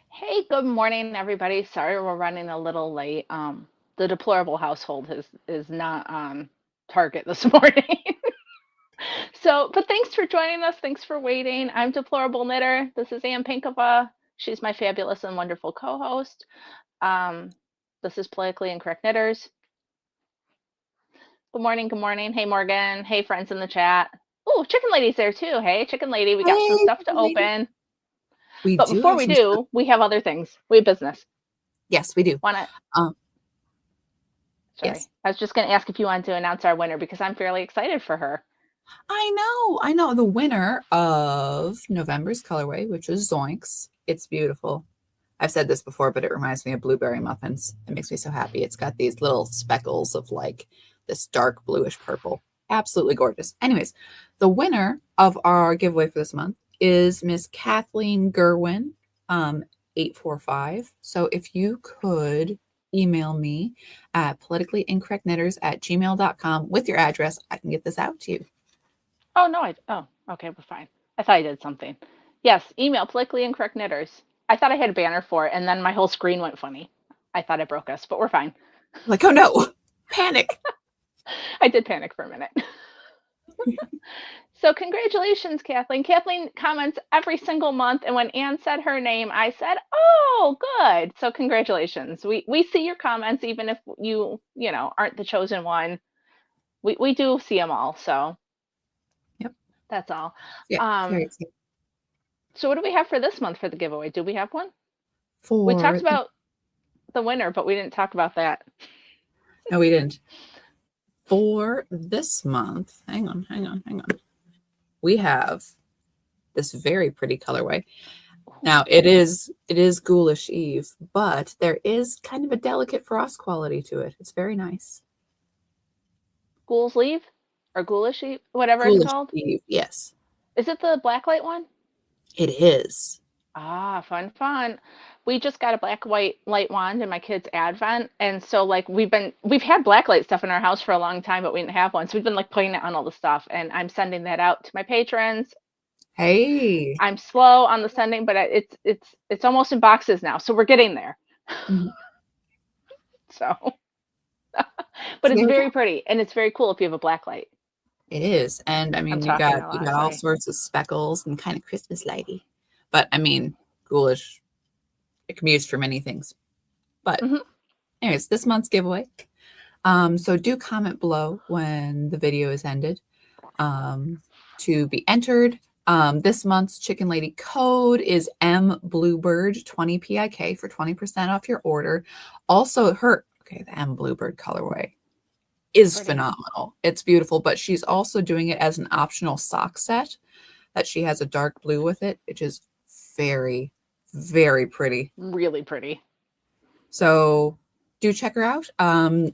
Hey, good morning, everybody. Sorry we're running a little late. The deplorable household is not on target this morning. But thanks for joining us. Thanks for waiting. I'm Deplorable Knitter. This is Ann Pinkova. She's my fabulous and wonderful co-host. Um, this is Politically Incorrect Knitters. Good morning, good morning. Hey, Morgan. Hey, friends in the chat. Oh, Chicken Lady's there too. Hey, Chicken Lady, we got some Hey, stuff to lady. open. We But do before have we some stuff. do, we have other things. We have business. Yes, we do. Wanna Um, Sorry. yes. I was just going to ask if you wanted to announce our winner because I'm fairly excited for her. I know. The winner of November's colorway, which is Zoinks. It's beautiful. I've said this before, but it reminds me of blueberry muffins. It makes me so happy. It's got these little speckles of like this dark bluish purple. Absolutely gorgeous. Anyways, the winner of our giveaway for this month is Miss Kathleen Gerwin, 845. So if you could email me at politicallyincorrectknitters@gmail.com with your address, I can get this out to you. Oh, no. Oh, okay. We're fine. I thought I did something. Yes. Email politically incorrect knitters. I thought I had a banner for it, and then my whole screen went funny. I thought I broke us, but we're fine. Like, oh no, panic. I did panic for a minute. So, congratulations, Kathleen. Kathleen comments every single month, and when Anne said her name, I said, "Oh, good." So, congratulations. We see your comments, even if you aren't the chosen one. We do see them all. So, Yep. that's all. Yeah. Very excited. So what do we have for this month for the giveaway? Do we have one? We talked For about the winner, but we didn't talk about that. no, we didn't. For this month, hang on. We have this very pretty colorway. Now it is Ghoulish Eve, but there is kind of a delicate frost quality to it. It's very nice. Ghoul's Leave or Ghoulish Eve, whatever it's Ghoulish called. Eve, yes. Is it the blacklight one? It is. Ah, fun, fun. We just got a black white light wand in my kid's advent, and so like we've had blacklight stuff in our house for a long time, but we didn't have one. So we've been like putting it on all the stuff, and I'm sending that out to my patrons. Hey. I'm slow on the sending, but it's almost in boxes now, so we're getting there. Mhm. So, So but it's there we go. very pretty, and it's very cool if you have a black light. It is. And I I'm mean talking a you lot, got all sorry. sorts of speckles and kind of Christmas lighty. But I mean, ghoulish, it can be used for many things. But Hmm. anyways, this month's giveaway. So do comment below when the video is ended to be entered. This month's Chicken Lady code is MBluebird 20 PIK for 20% off your order. Also, the M Bluebird colorway is Pretty. phenomenal. It's beautiful, but she's also doing it as an optional sock set that she has a dark blue with it, which is very, very pretty. Really pretty. So do check her out.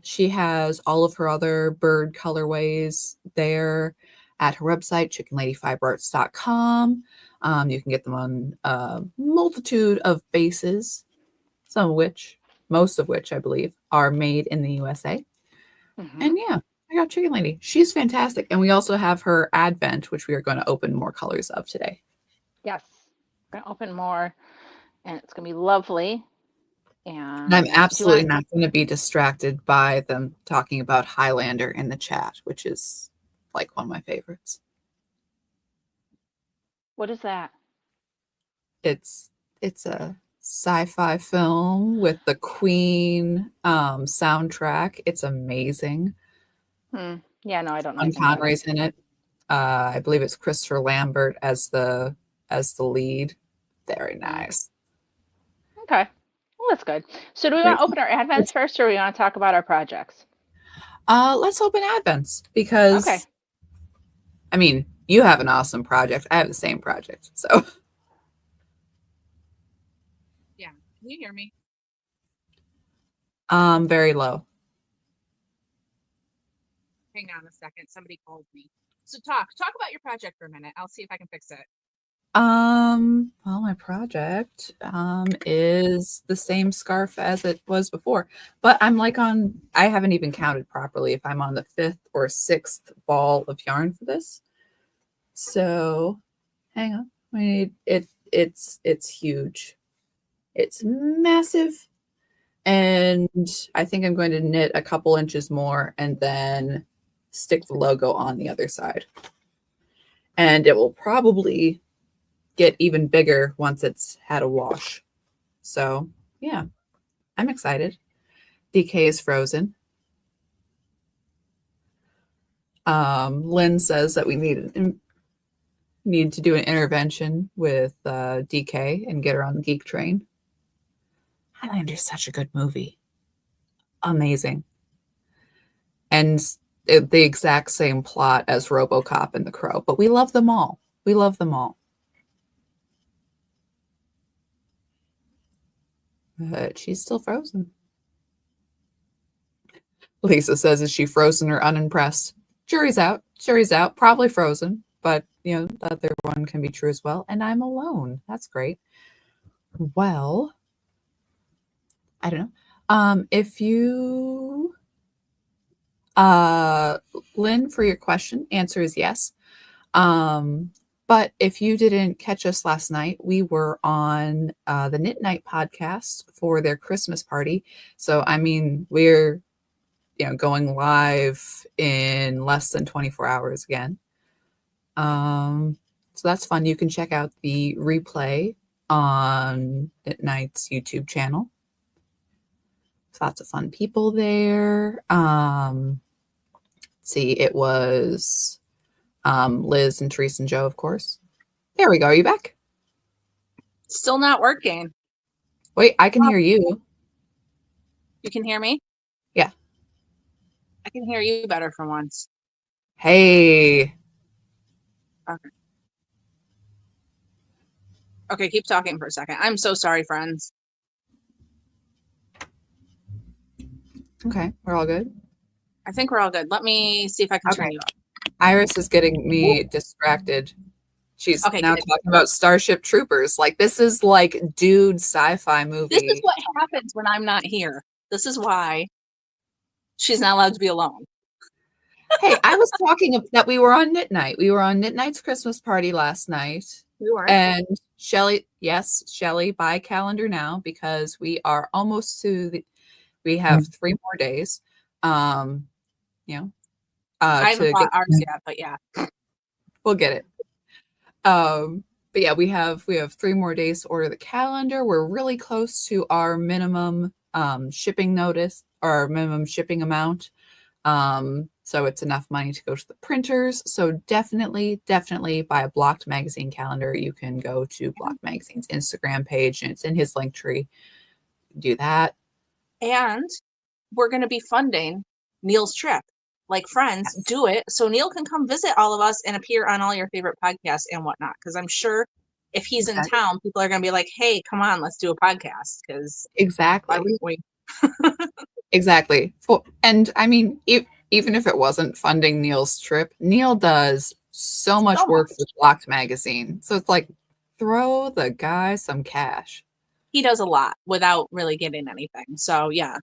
She has all of her other bird colorways there at her website, chickenladyfiberarts.com. You can get them on a multitude of bases, most of which I believe are made in the USA. Hmm. And yeah, I got Chicken Lady. She's fantastic. And we also have her Advent, which we are going to open more colors of today. Yes. We're going to open more, and it's going to be lovely. And I'm And do you absolutely want, not going to be distracted by them talking about Highlander in the chat, which is like one of my favorites. what is that? It's a sci-fi film with the Queen soundtrack. It's amazing. Yeah, no, I don't know Sean anything about it. Connery's in it. I believe it's Christopher Lambert as the lead. Very Hmm. nice. Okay. Well, that's good. So do we want Great. to open our advents first, or we want to talk about our projects? Let's open Advents Okay. because I mean you have an awesome project. I have the same project, so Yeah. Can you hear me? very low. Hang on a second. Somebody called me. So talk about your project for a minute. I'll see if I can fix it. Well, my project is the same scarf as it was before, but I haven't even counted properly if I'm on the 5th or 6th ball of yarn for this. So hang on. We need it's huge. It's massive. And I think I'm going to knit a couple inches more and then stick the logo on the other side. And it will probably get even bigger once it's had a wash. So yeah, I'm excited. DK is frozen. Lynn says that we need to do an intervention with DK and get her on the geek train. Highlander's such a good movie. Amazing. And the exact same plot as RoboCop and The Crow, but we love them all. We love them all. But she's still frozen. Lisa says, is she frozen or unimpressed? Jury's out. Jury's out. Probably frozen, but the other one can be true as well. And I'm alone. That's great. Well, I don't know. If you Lynn, for your question, answer is yes. But if you didn't catch us last night, we were on the Knit Night podcast for their Christmas party. So I mean, we're going live in less than 24 hours again. So that's fun. You can check out the replay on Knit Night's YouTube channel. Lots of fun people there. Let's see, it was Liz and Therese and Joe, of course. There we go. Are you back? Still not working. Wait, I can hear you. You can hear me? Yeah. I can hear you better for once. Hey. Okay. Okay, keep talking for a second. I'm so sorry, friends. Okay, we're all good. I think we're all good. Let me see if I can turn you up. Iris is getting me distracted. She's now talking about Starship Troopers. Like, this is like dude sci-fi movie. This is what happens when I'm not here. This is why she's not allowed to be alone. Hey, I was talking that we were on Knit Night. We were on Knit Night's Christmas party last night. We were. And Shelly, buy a calendar now because we are almost we have 3 more days. I haven't bought ours yet, but yeah. We'll get it. But yeah, we have 3 more days to order the calendar. We're really close to our minimum shipping notice or our minimum shipping amount. So it's enough money to go to the printers. So definitely buy a Blocked Magazine calendar. You can go to Blocked Magazine's Instagram page and it's in his link tree. Do that. And we're going to be funding Neil's trip. Like, friends, do it so Neil can come visit all of us and appear on all your favorite podcasts and whatnot. Because I'm sure if he's in town, people are going to be like, hey, come on, let's do a podcast. Because exactly. Why wouldn't we? Exactly. And I mean, even if it wasn't funding Neil's trip, Neil does so much work for Blocked Magazine. So it's like, throw the guy some cash. He does a lot without really getting anything. So yeah.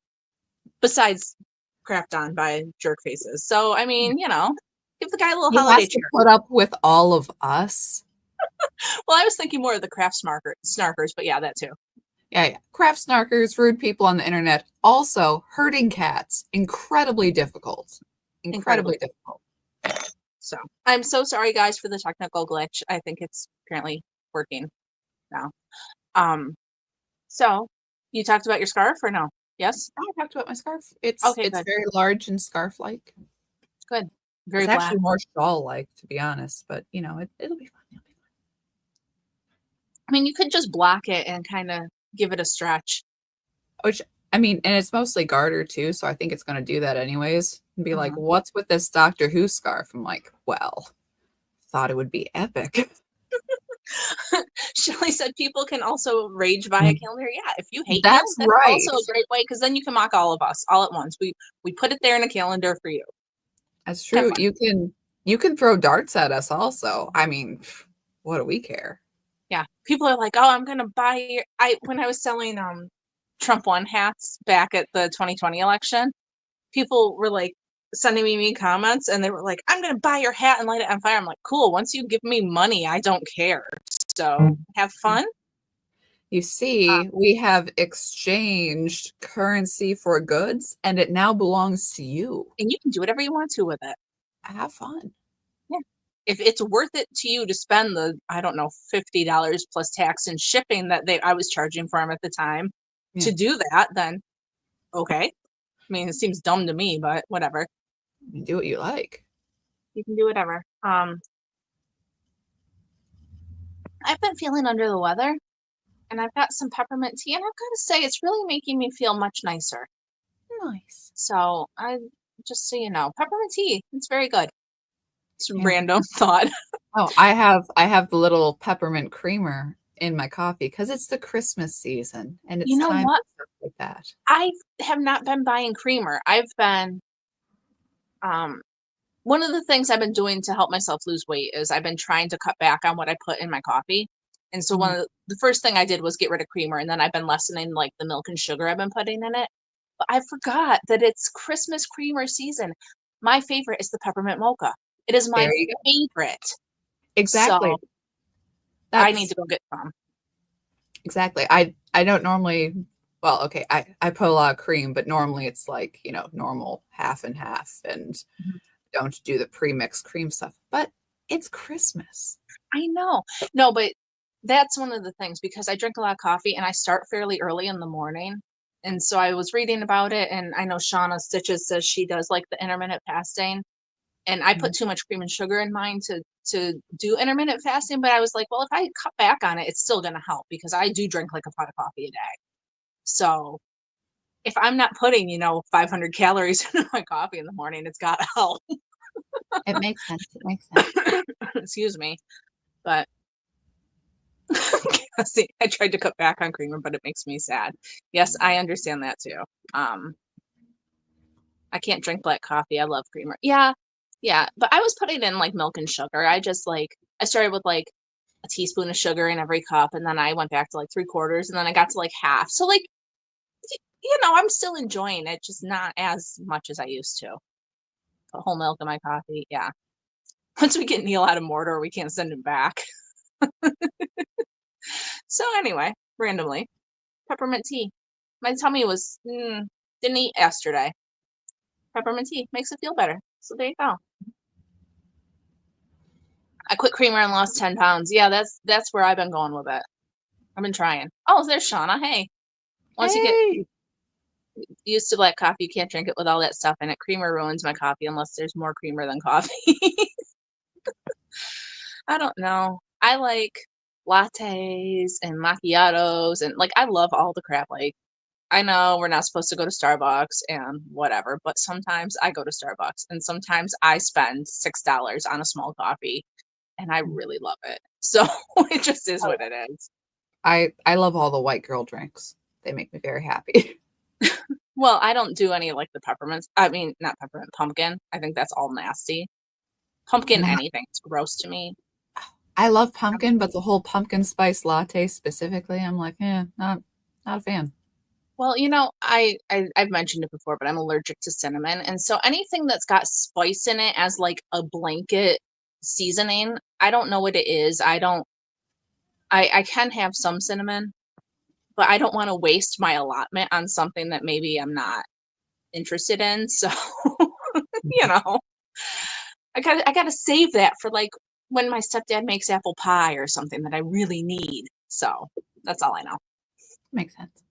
Besides crapped on by jerk faces. So I mean, give the guy a little holiday cheer. Put up with all of us. Well, I was thinking more of the craft snarkers, but yeah, that too. Yeah. Craft snarkers, rude people on the internet. Also, herding cats. Incredibly difficult. Incredibly difficult. So I'm so sorry, guys, for the technical glitch. I think it's apparently working now. So you talked about your scarf or no? Yes? I talked about my scarf. It's good. Very large and scarf-like. Good. Very it's black. Actually more shawl-like, to be honest, but it'll be fun. I mean, you could just block it and kind of give it a stretch. Which, I mean, and it's mostly garter too, so I think it's going to do that anyways. And be like, what's with this Doctor Who scarf? I'm like, well, thought it would be epic. Shelly said people can also rage via calendar. Yeah, if you hate that's right. Also a great way, because then you can mock all of us all at once. We put it there in a calendar for you. That's true. You can throw darts at us also. I mean, what do we care? Yeah. People are like, oh, I'm going to buy your, when I was selling Trump won hats back at the 2020 election, people were like sending me comments and they were like, I'm going to buy your hat and light it on fire. I'm like, cool. Once you give me money, I don't care. So have fun. You see, we have exchanged currency for goods, and it now belongs to you. And you can do whatever you want to with it. Have fun. Yeah. If it's worth it to you to spend the, I don't know, $50 plus tax and shipping that I was charging for them at the time to do that, then okay. I mean, it seems dumb to me, but whatever. You do what you like. You can do whatever. I've been feeling under the weather, and I've got some peppermint tea, and I've got to say, it's really making me feel much nicer. Nice. So just so you know, peppermint tea, it's very good. It's a Yeah. random thought. Oh, I have the little peppermint creamer in my coffee because it's the Christmas season and it's You know time what? for stuff like that. I have not been buying creamer. I've been, one of the things I've been doing to help myself lose weight is I've been trying to cut back on what I put in my coffee. And so one of the first thing I did was get rid of creamer, and then I've been lessening like the milk and sugar I've been putting in it. But I forgot that it's Christmas creamer season. My favorite is the peppermint mocha. It is my There you go. favorite. Exactly. So I need to go get some. Exactly. I don't normally, well, okay, I put a lot of cream, but normally it's like, normal half and half and don't do the pre-mixed cream stuff. But it's Christmas. I know. No, but that's one of the things because I drink a lot of coffee and I start fairly early in the morning. And so I was reading about it, and I know Shauna Stitches says she does like the intermittent fasting. And I put too much cream and sugar in mine to do intermittent fasting, but I was like, well, if I cut back on it, it's still going to help because I do drink like a pot of coffee a day. So if I'm not putting, 500 calories into my coffee in the morning, it's got to help. It makes sense. It makes sense. Excuse me. But see, I tried to cut back on creamer, but it makes me sad. Yes, I understand that too. I can't drink black coffee. I love creamer. Yeah. But I was putting in like milk and sugar. I started with like a teaspoon of sugar in every cup, and then I went back to like 3/4, and then I got to like half. So like, I'm still enjoying it, just not as much as I used to. Put whole milk in my coffee. Yeah. Once we get Neil out of Mordor, we can't send him back. So anyway, randomly, peppermint tea. My tummy was didn't eat yesterday. Peppermint tea makes it feel better. So there you go. I quit creamer and lost 10 pounds. Yeah, that's where I've been going with it. I've been trying. Oh, there's Shauna. Hey. Once you get used to black coffee, you can't drink it with all that stuff in it. Creamer ruins my coffee unless there's more creamer than coffee. I don't know. I like lattes and macchiatos and like I love all the crap. Like I know we're not supposed to go to Starbucks and whatever, but sometimes I go to Starbucks and sometimes I spend $6 on a small coffee and I really love it. So it just is what it is. I love all the white girl drinks. They make me very happy. Well, I don't do any like the peppermints. I mean, not peppermint, pumpkin. I think that's all nasty. Pumpkin anything is gross to me. I love pumpkin, but the whole pumpkin spice latte specifically, I'm like, not a fan. Well, I've mentioned it before, but I'm allergic to cinnamon. And so anything that's got spice in it as like a blanket seasoning, I don't know what it is. I can have some cinnamon, but I don't want to waste my allotment on something that maybe I'm not interested in. So, I gotta save that for like when my stepdad makes apple pie or something that I really need. So that's all I know. Makes sense.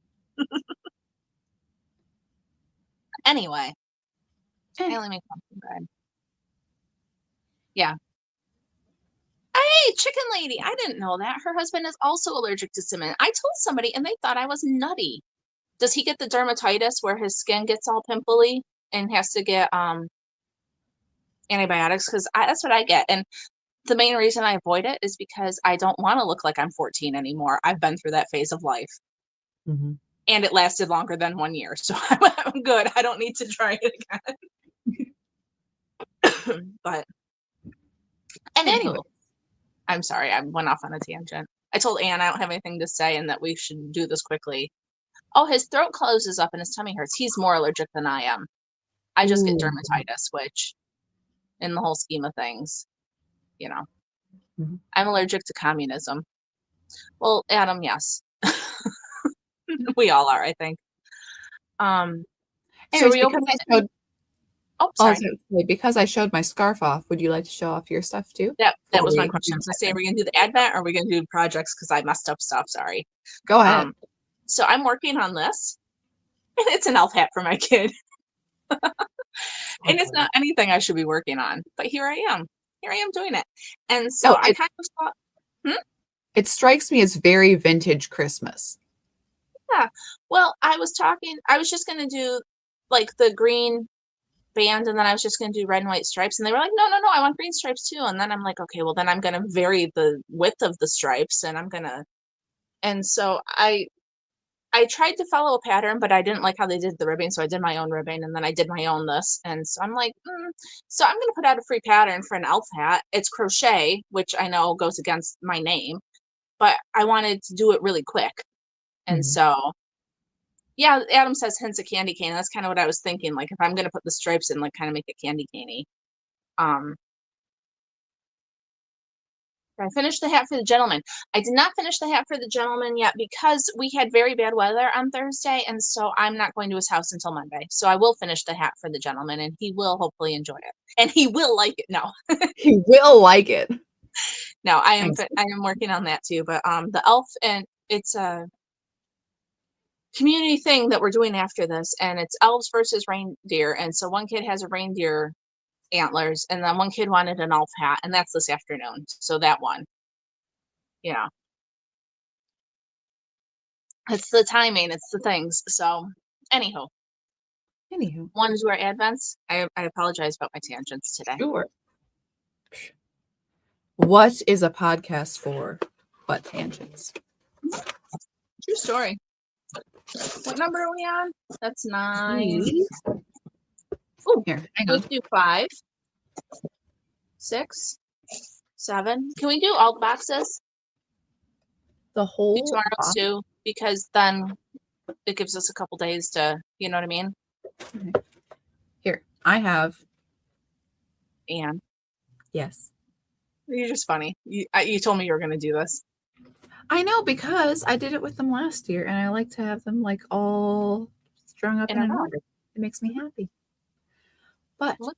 Anyway, I only make pumpkin bread. Yeah. Hey, chicken lady. I didn't know that. Her husband is also allergic to cinnamon. I told somebody and they thought I was nutty. Does he get the dermatitis where his skin gets all pimply and has to get antibiotics? Because that's what I get. And the main reason I avoid it is because I don't want to look like I'm 14 anymore. I've been through that phase of life. Mm-hmm. And it lasted longer than 1 year. So I'm good. I don't need to try it again. But anyway, I'm sorry. I went off on a tangent. I told Anne I don't have anything to say and that we should do this quickly. Oh, his throat closes up and his tummy hurts. He's more allergic than I am. I just get Ooh. dermatitis, which in the whole scheme of things, you know, Mhm. I'm allergic to communism. Well, Adam, yes. We all are, I think. So Anyways, we open it. Oh, sorry. because I showed my scarf off, would you like to show off your stuff too? That was Or my we question. I do was gonna say, are advent? we gonna do the advent or are we gonna do projects? Because I messed up stuff. Sorry. Go ahead. So I'm working on this, and it's an elf hat for my kid, and it's not anything I should be working on, but here I am. Here I am doing it, and so Oh, I kind of thought, it strikes me as very vintage Christmas. yeah. Well, I was just gonna do like the green band, and then I was just gonna do red and white stripes, and they were like, no, no, no, I want green stripes too, and then I'm like, okay, well then I'm gonna vary the width of the stripes, and so I tried to follow a pattern, but I didn't like how they did the ribbing, so I did my own ribbing, and then I did my own this, and so I'm like, so I'm gonna put out a free pattern for an elf hat. It's crochet, which I know goes against my name, but I wanted to do it really quick, and Mhm. so yeah, Adam says hints of candy cane. That's kind of what I was thinking. Like if I'm gonna put the stripes in, like kind of make it candy caney. Um, I finished the hat for the gentleman. I did not finish the hat for the gentleman yet because we had very bad weather on Thursday, and so I'm not going to his house until Monday. So I will finish the hat for the gentleman, and he will hopefully enjoy it, and he will like it. No, He will like it. no, Thanks. I am working on that too. But the elf, and it's a community thing that we're doing after this, and it's elves versus reindeer, and so one kid has a reindeer antlers, and then one kid wanted an elf hat, and that's this afternoon. So that one, you know. It's the timing, it's the things. So, anywho, Anywho, want to do our advents? I apologize about my tangents today. sure. What is a podcast for but tangents? True story. What number are we on? That's 9. Ooh, Here, hang let's on. do 5, 6, 7. Can we do all the boxes? The Do whole tomorrow's box. too, because then it gives us a couple days to, you know what I mean? Okay. Here, I have. And Yes. you're just funny. You told me you were going to do this. I know because I did it with them last year and I like to have them like all strung up In and a in row. order. It makes me happy. But Look.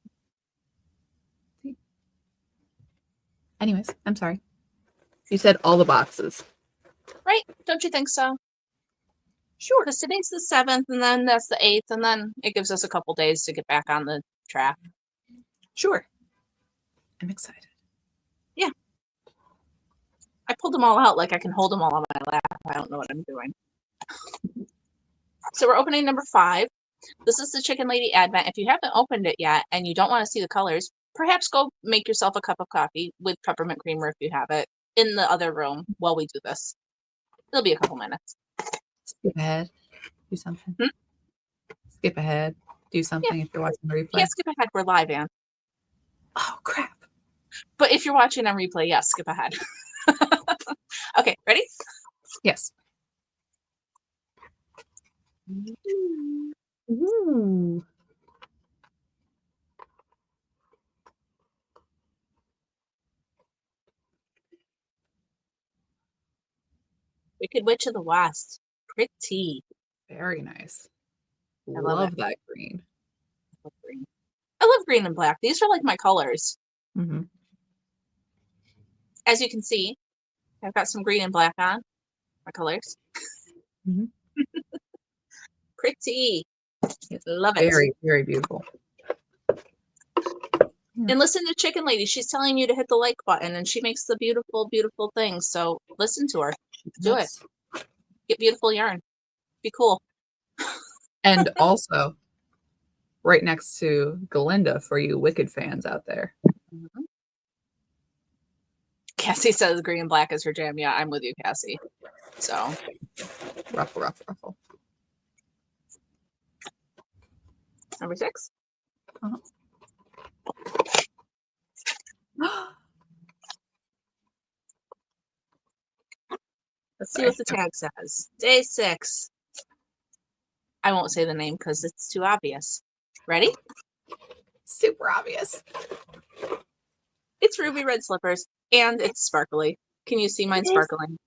anyways, I'm sorry. You said all the boxes. Right? Don't you think so? Sure. Because today's the 7th, and then that's the 8th, and then it gives us a couple days to get back on the track. Sure. I'm excited. Yeah. I pulled them all out like I can hold them all on my lap. I don't know what I'm doing. So we're opening number 5. This is the Chicken Lady Advent. If you haven't opened it yet and you don't want to see the colors, perhaps go make yourself a cup of coffee with peppermint creamer if you have it in the other room while we do this. It'll be a couple minutes. Skip ahead. Do something. Hmm? Skip ahead. Do something if you're watching the replay. Can't skip ahead. We're live, Ann. Oh crap. But if you're watching on replay, yes, skip ahead. Okay, ready? Yes. Ooh. Wicked Witch of the West. Pretty. Very nice. I love Love that green. love green. I love green and black. These are like my colors. Mm-hmm. As you can see, I've got some green and black on. My colors. Mhm. Pretty. It's Love it. very, very beautiful. And listen to Chicken Lady. She's telling you to hit the like button, and she makes the beautiful, beautiful things. So listen to her. Do it. Yes. Get beautiful yarn. Be cool. And also, right next to Galinda for you Wicked fans out there. Mhm. Cassie says green and black is her jam. Yeah, I'm with you, Cassie. So Ruffle, ruffle, ruffle. number 6. Let's see Sorry. what the tag says. Day 6. I won't say the name because it's too obvious. Ready? Super obvious. It's ruby red slippers and it's sparkly. Can you see mine sparkling?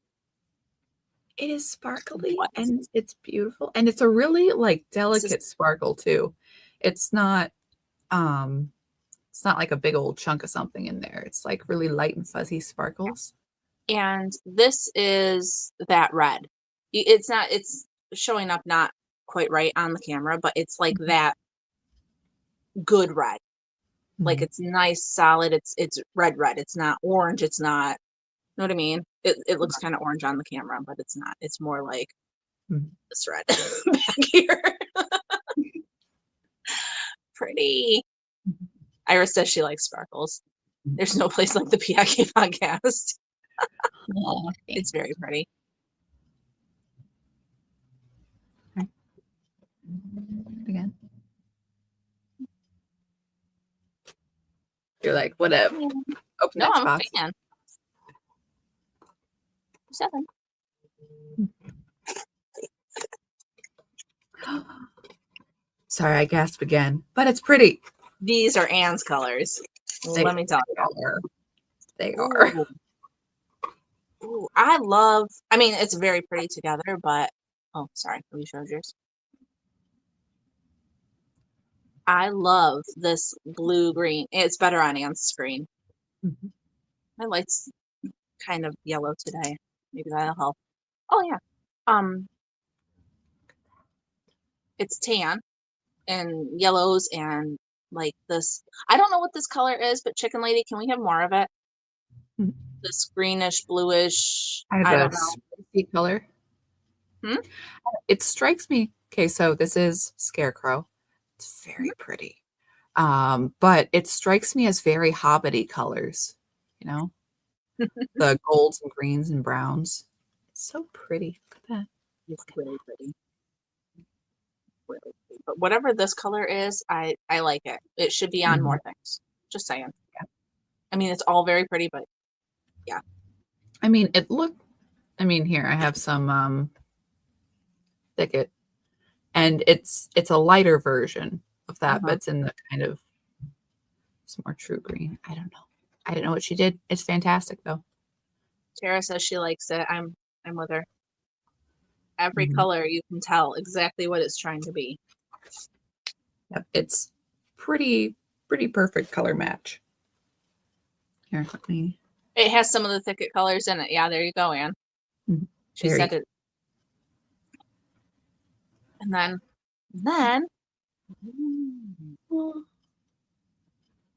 It is sparkly What? and it's beautiful. And it's a really like delicate sparkle too. It's not like a big old chunk of something in there. It's like really light and fuzzy sparkles. And this is that red. It's showing up not quite right on the camera, but it's like that good red. Like it's nice, solid. It's red. It's not orange. It's not, know what I mean? It looks kind of orange on the camera, but it's not. It's more like this red back here. Pretty. Iris says she likes sparkles. There's no place like the PIK podcast. Oh, It's very pretty. Again. You're like, whatever. Open No, next I'm box. a fan. 7. Sorry, I gasped again, but it's pretty. These are Anne's colors. Let me tell you. They are. Ooh. Ooh, I mean, it's very pretty together, but, oh, sorry, let me show yours. I love this blue-green. It's better on Anne's screen. My light's kind of yellow today. Maybe that'll help. Oh, yeah. It's tan and yellows and like this. I don't know what this color is, but Chicken Lady, can we have more of it? This greenish, bluish. I don't know. Spicy color. It strikes me. Okay, so this is Scarecrow. It's very pretty. But it strikes me as very hobbity colors, you know? The golds and greens and browns. It's so pretty. Look at that. It's really pretty. Really pretty. But whatever this color is, I like it. It should be on more things. Just saying. Yeah. I mean, it's all very pretty, but yeah. I mean, here I have some thicket, and it's a lighter version of that, but it's in the kind of some more true green. I don't know. I don't know what she did. It's fantastic though. Tara says she likes it. I'm with her. Every color you can tell exactly what it's trying to be. Yep, it's pretty perfect color match. Here, let me. It has some of the thicket colors in it. Yeah, there you go, Anne. She said it. And then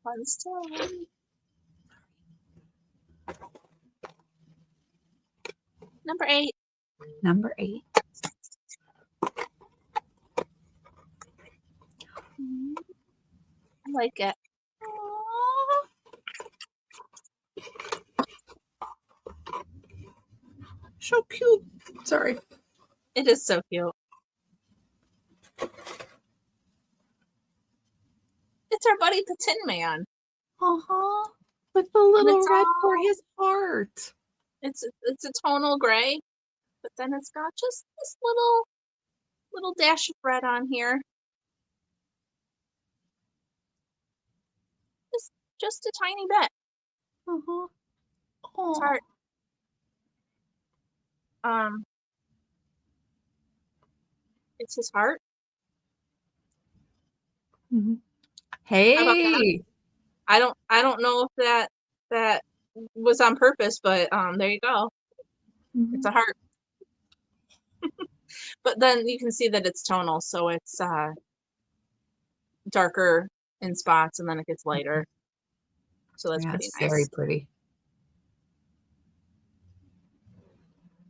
fun stuff. Number 8. Number 8. I like it. So cute. Sorry. It is so cute. It's our buddy the Tin Man. With the little red for his heart. It's a tonal gray, but then it's got just this little dash of red on here. Just a tiny bit. His heart. It's his heart. Hey. How about that? I don't know if that was on purpose, but there you go. It's a heart. But then you can see that it's tonal, so it's darker in spots and then it gets lighter. So that's pretty nice. Very pretty.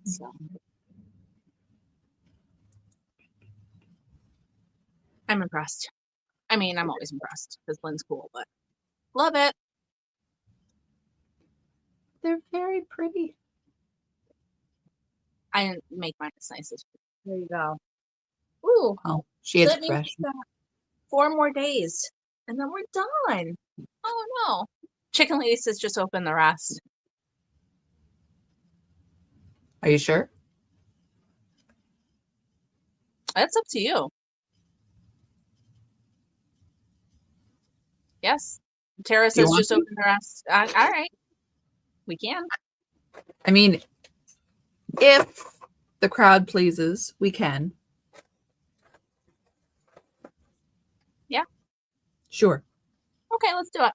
So I'm impressed. I mean, I'm always impressed because Lynn's cool, but love it. They're very pretty. I didn't make mine as nice as there you go. Ooh. Oh, she is that means fresh. 4 more days and then we're done. Oh no. Chicken Lady says just open the rest. Are you sure? That's up to you. Yes. Tara Do you says want just to? open her ass. All right. We can. I mean, if the crowd pleases, we can. Yeah. Sure. Okay, let's do it.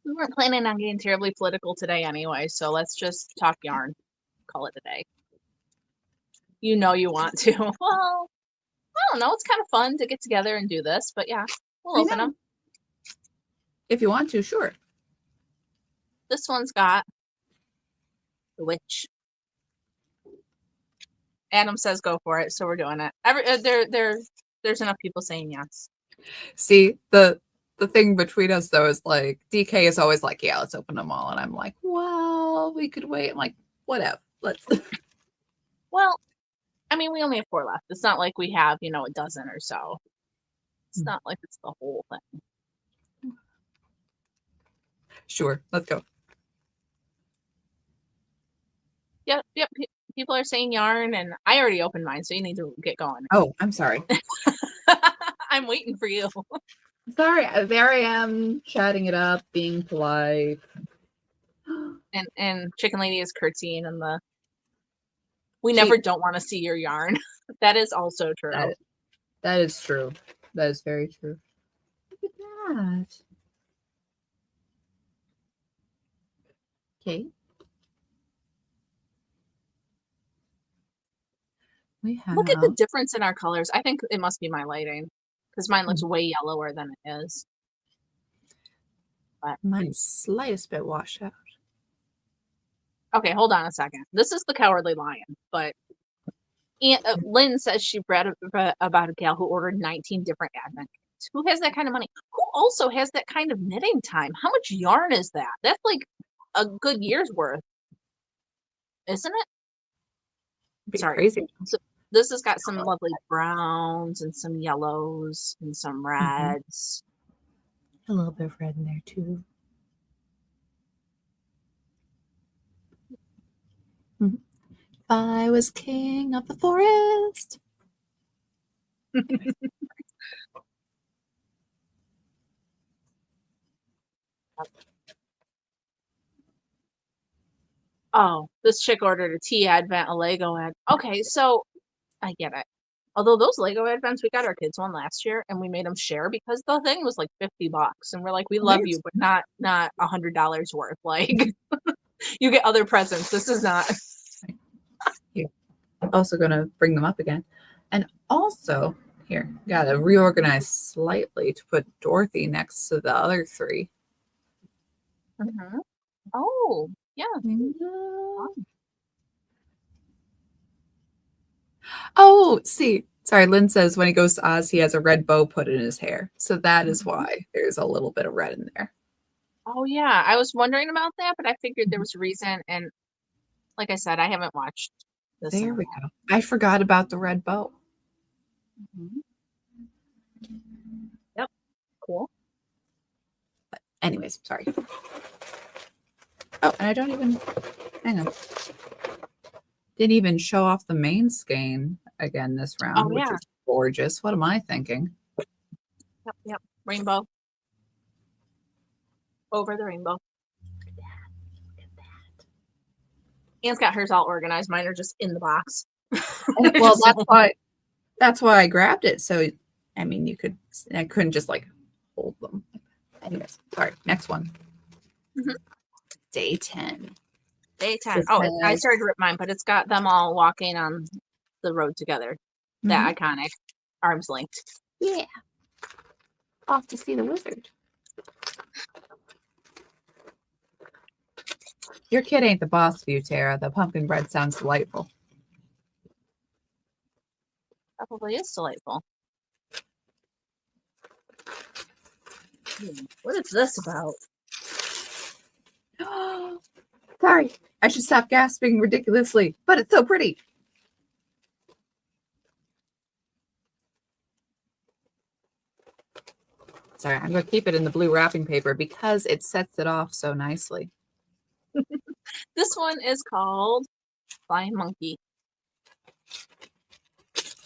We weren't planning on getting terribly political today anyway, so let's just talk yarn. Call it a day. You know you want to. Well, I don't know. It's kind of fun to get together and do this, but yeah, we'll I open know. them. If you want to, sure. This one's got the witch. Adam says go for it, so we're doing it. There's enough people saying yes. See, the thing between us though is like DK is always like, yeah, let's open them all, and I'm like, well, we could wait. I'm like, whatever, let's. Well, I mean, we only have 4 left. It's not like we have, a dozen or so. It's not like it's the whole thing. Sure, let's go. Yep. People are saying yarn, and I already opened mine, so you need to get going. Oh, I'm sorry. I'm waiting for you. Sorry, there I am chatting it up, being polite. And Chicken Lady is curtsying, and we never don't want to see your yarn. That is also true. That is true. That is very true. Look at that. Okay. We have. Look at the difference in our colors. I think it must be my lighting, because mine looks way yellower than it is. But mine's slightest bit washed out. Okay, hold on a second. This is the Cowardly Lion, but Lynn says she read about a gal who ordered 19 different advent kits. Who has that kind of money? Who also has that kind of knitting time? How much yarn is that? That's like a good year's worth, isn't it? Sorry. Crazy. So this has got some lovely browns and some yellows and some reds. A little bit of red in there too. If I was king of the forest. Oh, this chick ordered a tea advent, a Lego ad. Okay, so I get it. Although those Lego advents, we got our kids one last year, and we made them share because the thing was like $50, and we're like, we love you, but not $100 worth. Like, you get other presents. This is not. Also gonna bring them up again, and also here gotta reorganize slightly to put Dorothy next to the other 3. Mm-hmm. Oh, yeah. Oh, see, sorry, Lynn says when he goes to Oz, he has a red bow put in his hair, so that is why there's a little bit of red in there. Oh yeah, I was wondering about that, but I figured there was a reason, and like I said, I haven't watched this. There we go. I forgot about the red bow. Yep. Cool. But anyways, sorry. Oh, and I don't even, hang on. Didn't even show off the main skein again this round, which is gorgeous. What am I thinking? Yep. Rainbow. Over the rainbow. Look at that. Anne's got hers all organized. Mine are just in the box. Well, that's why I grabbed it. So, I mean, I couldn't just like hold them. Anyways, sorry. Next one. Day 10. Day 10. Oh, I started to rip mine, but it's got them all walking on the road together. That iconic arm's length. Yeah. Off to see the wizard. Your kid ain't the boss of you, Tara. The pumpkin bread sounds delightful. Probably is delightful. What is this about? Sorry, I should stop gasping ridiculously, but it's so pretty. Sorry, I'm going to keep it in the blue wrapping paper because it sets it off so nicely. This one is called Flying Monkey.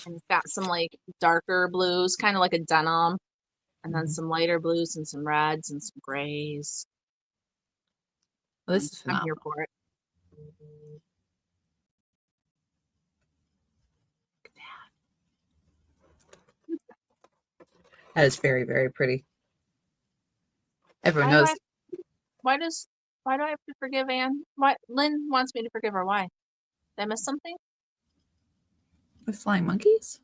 And it's got some like darker blues, kind of like a denim, and then Mhm. some lighter blues and some reds and some grays. Well, this is I'm here phenomenal. for it. That is very, very pretty. Everyone Why do knows I? Why does? Why do I have to forgive Anne? Why Lynn wants me to forgive her? Why? Did I miss something? with flying monkeys.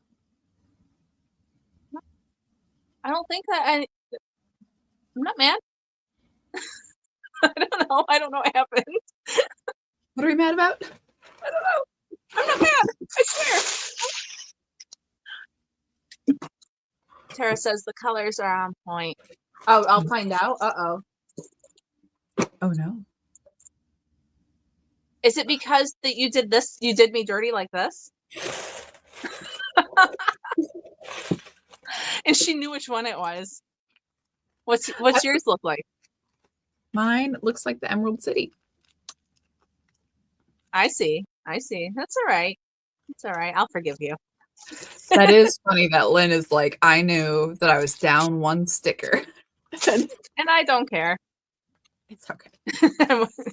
I don't think that I'm not mad. I don't know. I don't know what happened. What are we mad about? I don't know. I'm not mad. I swear. Tara says the colors are on point. Oh, I'll find out. Uh-oh. Oh no. Is it because that you did this? You did me dirty like this? And she knew which one it was. What's yours look like? Mine looks like the Emerald City. I see. I see. That's all right. It's all right. I'll forgive you. That is funny that Lynn is like, I knew that I was down one sticker. And I don't care. It's okay.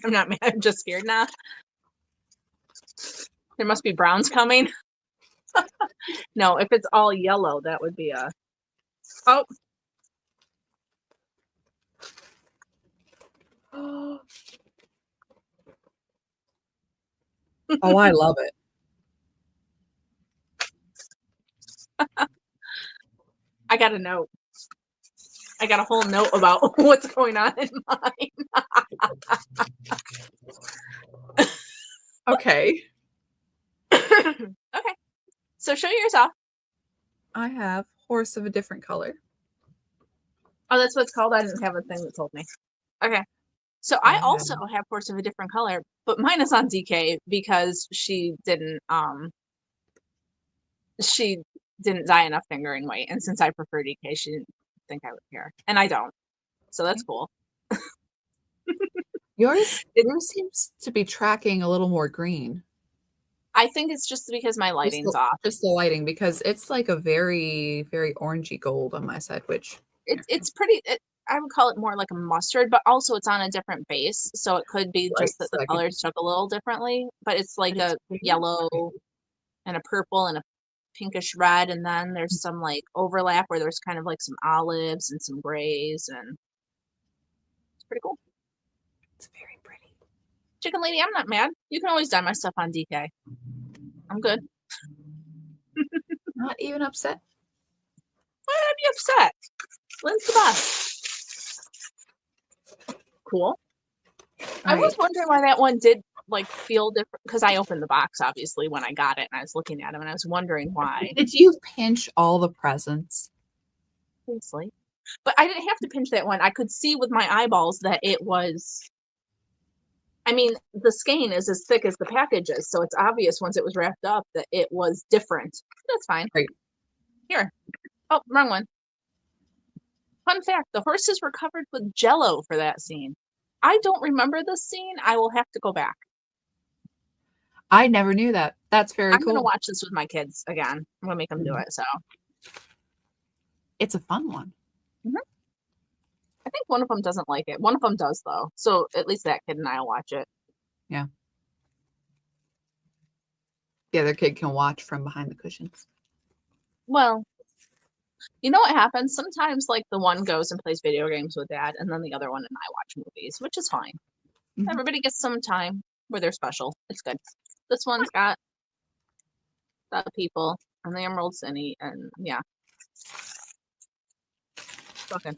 I'm not mad. I'm just scared now. There must be browns coming. No, if it's all yellow, that would be a. Oh, Oh, I love it. I got a note. I got a whole note about what's going on in mine. Okay. Okay. So show yours off. I have horse of a different color. Oh, that's what it's called. I didn't have a thing that told me. Okay. So Yeah, I also have horse of a different color, but mine is on DK because she didn't dye enough fingering weight. And since I prefer DK, she didn't think I would care. And I don't. So that's cool. yours It, seems to be tracking a little more green. I think it's just because my lighting's off. Just the lighting, because it's like a very, very orangey gold on my side, which It's pretty. I would call it more like a mustard, but also it's on a different base, so it could be right. just that So the I could, colors took a little differently. But it's like it's a very yellow pretty. and a purple and a pinkish red, and then there's some like overlap where there's kind of like some olives and some grays, and it's pretty cool. It's very pretty. Chicken lady, I'm not mad. You can always dye my stuff on DK. I'm good. Not even upset. Why would I be upset? Lynn's the best. Cool. I was wondering why that one did like feel different because I opened the box obviously when I got it and I was looking at him and I was wondering why. Did you pinch all the presents? Obviously. But I didn't have to pinch that one. I could see with my eyeballs that it was. I mean, the skein is as thick as the package is, so it's obvious once it was wrapped up that it was different. That's fine. Right. Here. Oh, wrong one. Fun fact, the horses were covered with Jell-O for that scene. I don't remember this scene. I will have to go back. I never knew that. That's very I'm cool. going to watch this with my kids again. I'm going to make them do it, so. It's a fun one. Mm-hmm. I think one of them doesn't like it. One of them does, though. So at least that kid and I will watch it. Yeah. The other kid can watch from behind the cushions. Well, you know what happens? Sometimes, like, the one goes and plays video games with dad, and then the other one and I watch movies, which is fine. Mhm. Everybody gets some time where they're special. It's good. This one's got the people and the Emerald City, and yeah. Fucking.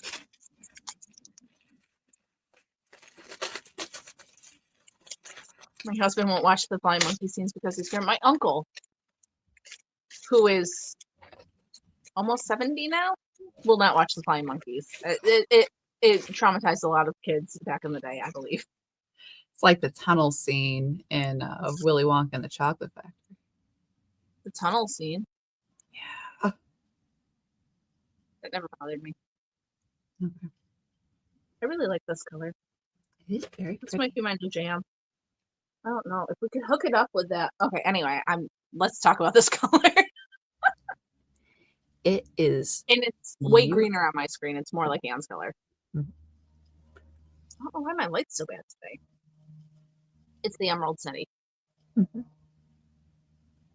My husband won't watch the Flying Monkey scenes because he's scared. My uncle, who is almost 70 now, will not watch the Flying Monkeys. It traumatized a lot of kids back in the day, I believe. It's like the tunnel scene in of Willy Wonka and the Chocolate Factory. The tunnel scene. Yeah. That never bothered me. Okay. I really like this color. It is very This pretty. might be my new jam. I don't know if we could hook it up with that. Okay, anyway, let's talk about this color. It is And it's way beautiful. greener on my screen. It's more like Anne's color. Mhm. I don't know why my light's so bad today. It's the Emerald City. Mhm.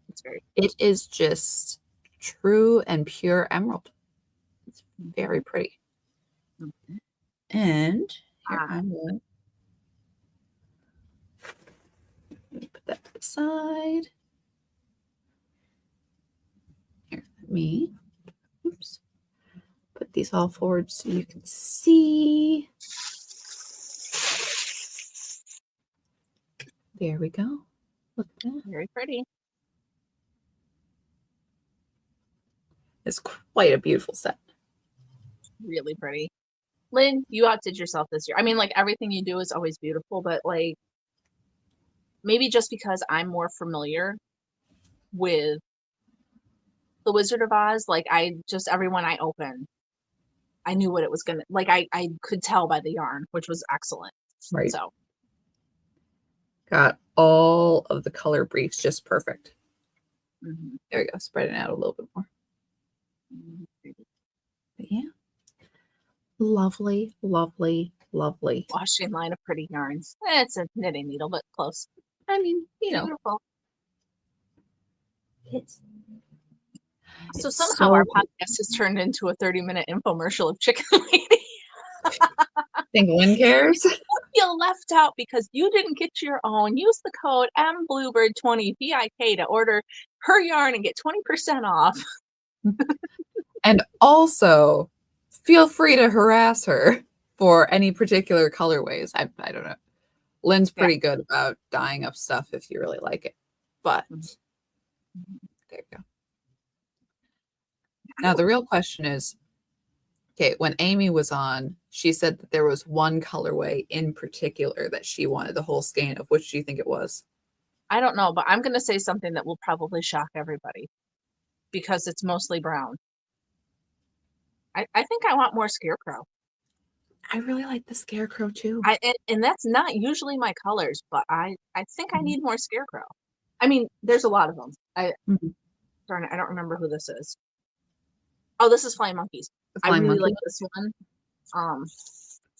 It's very It is just true and pure emerald. It's very pretty. Mhm. And here, Ah, I'm going to put that to the side. Here, let me, oops, put these all forward so you can see. There we go. Look at that. very pretty. It's quite a beautiful set. Really pretty. Lynn, you outdid yourself this year. I mean, like everything you do is always beautiful, but like maybe just because I'm more familiar with the Wizard of Oz, like I just everyone I opened, I knew what it was gonna like. I could tell by the yarn, which was excellent. Right. So Got all of the color briefs just perfect. mhm. There we go. Spread it out a little bit more. But yeah. Lovely, lovely, lovely. Washing line of pretty yarns. It's a knitting needle, but close. I mean, Beautiful. it's So it's somehow our so podcast has turned into a 30-minute infomercial of Chicken Lady. think Lynn cares. Feel left out because you didn't get your own. Use the code MBluebird20 PIK to order her yarn and get 20% off. And also feel free to harass her for any particular colorways. I don't know. Lynn's Yeah. pretty good about dyeing up stuff if you really like it. But there you go. Now the real question is, okay, when Amy was on, she said that there was one colorway in particular that she wanted the whole skein of. Which do you think it was? I don't know, but I'm going to say something that will probably shock everybody because it's mostly brown. I think I want more Scarecrow. I really like the Scarecrow too. And that's not usually my colors, but I think I need more Scarecrow. I mean, there's a lot of them. Mhm. Darn it, I don't remember who this is. Oh, this is Flying Monkeys. The I Flying really Monkey. like this one.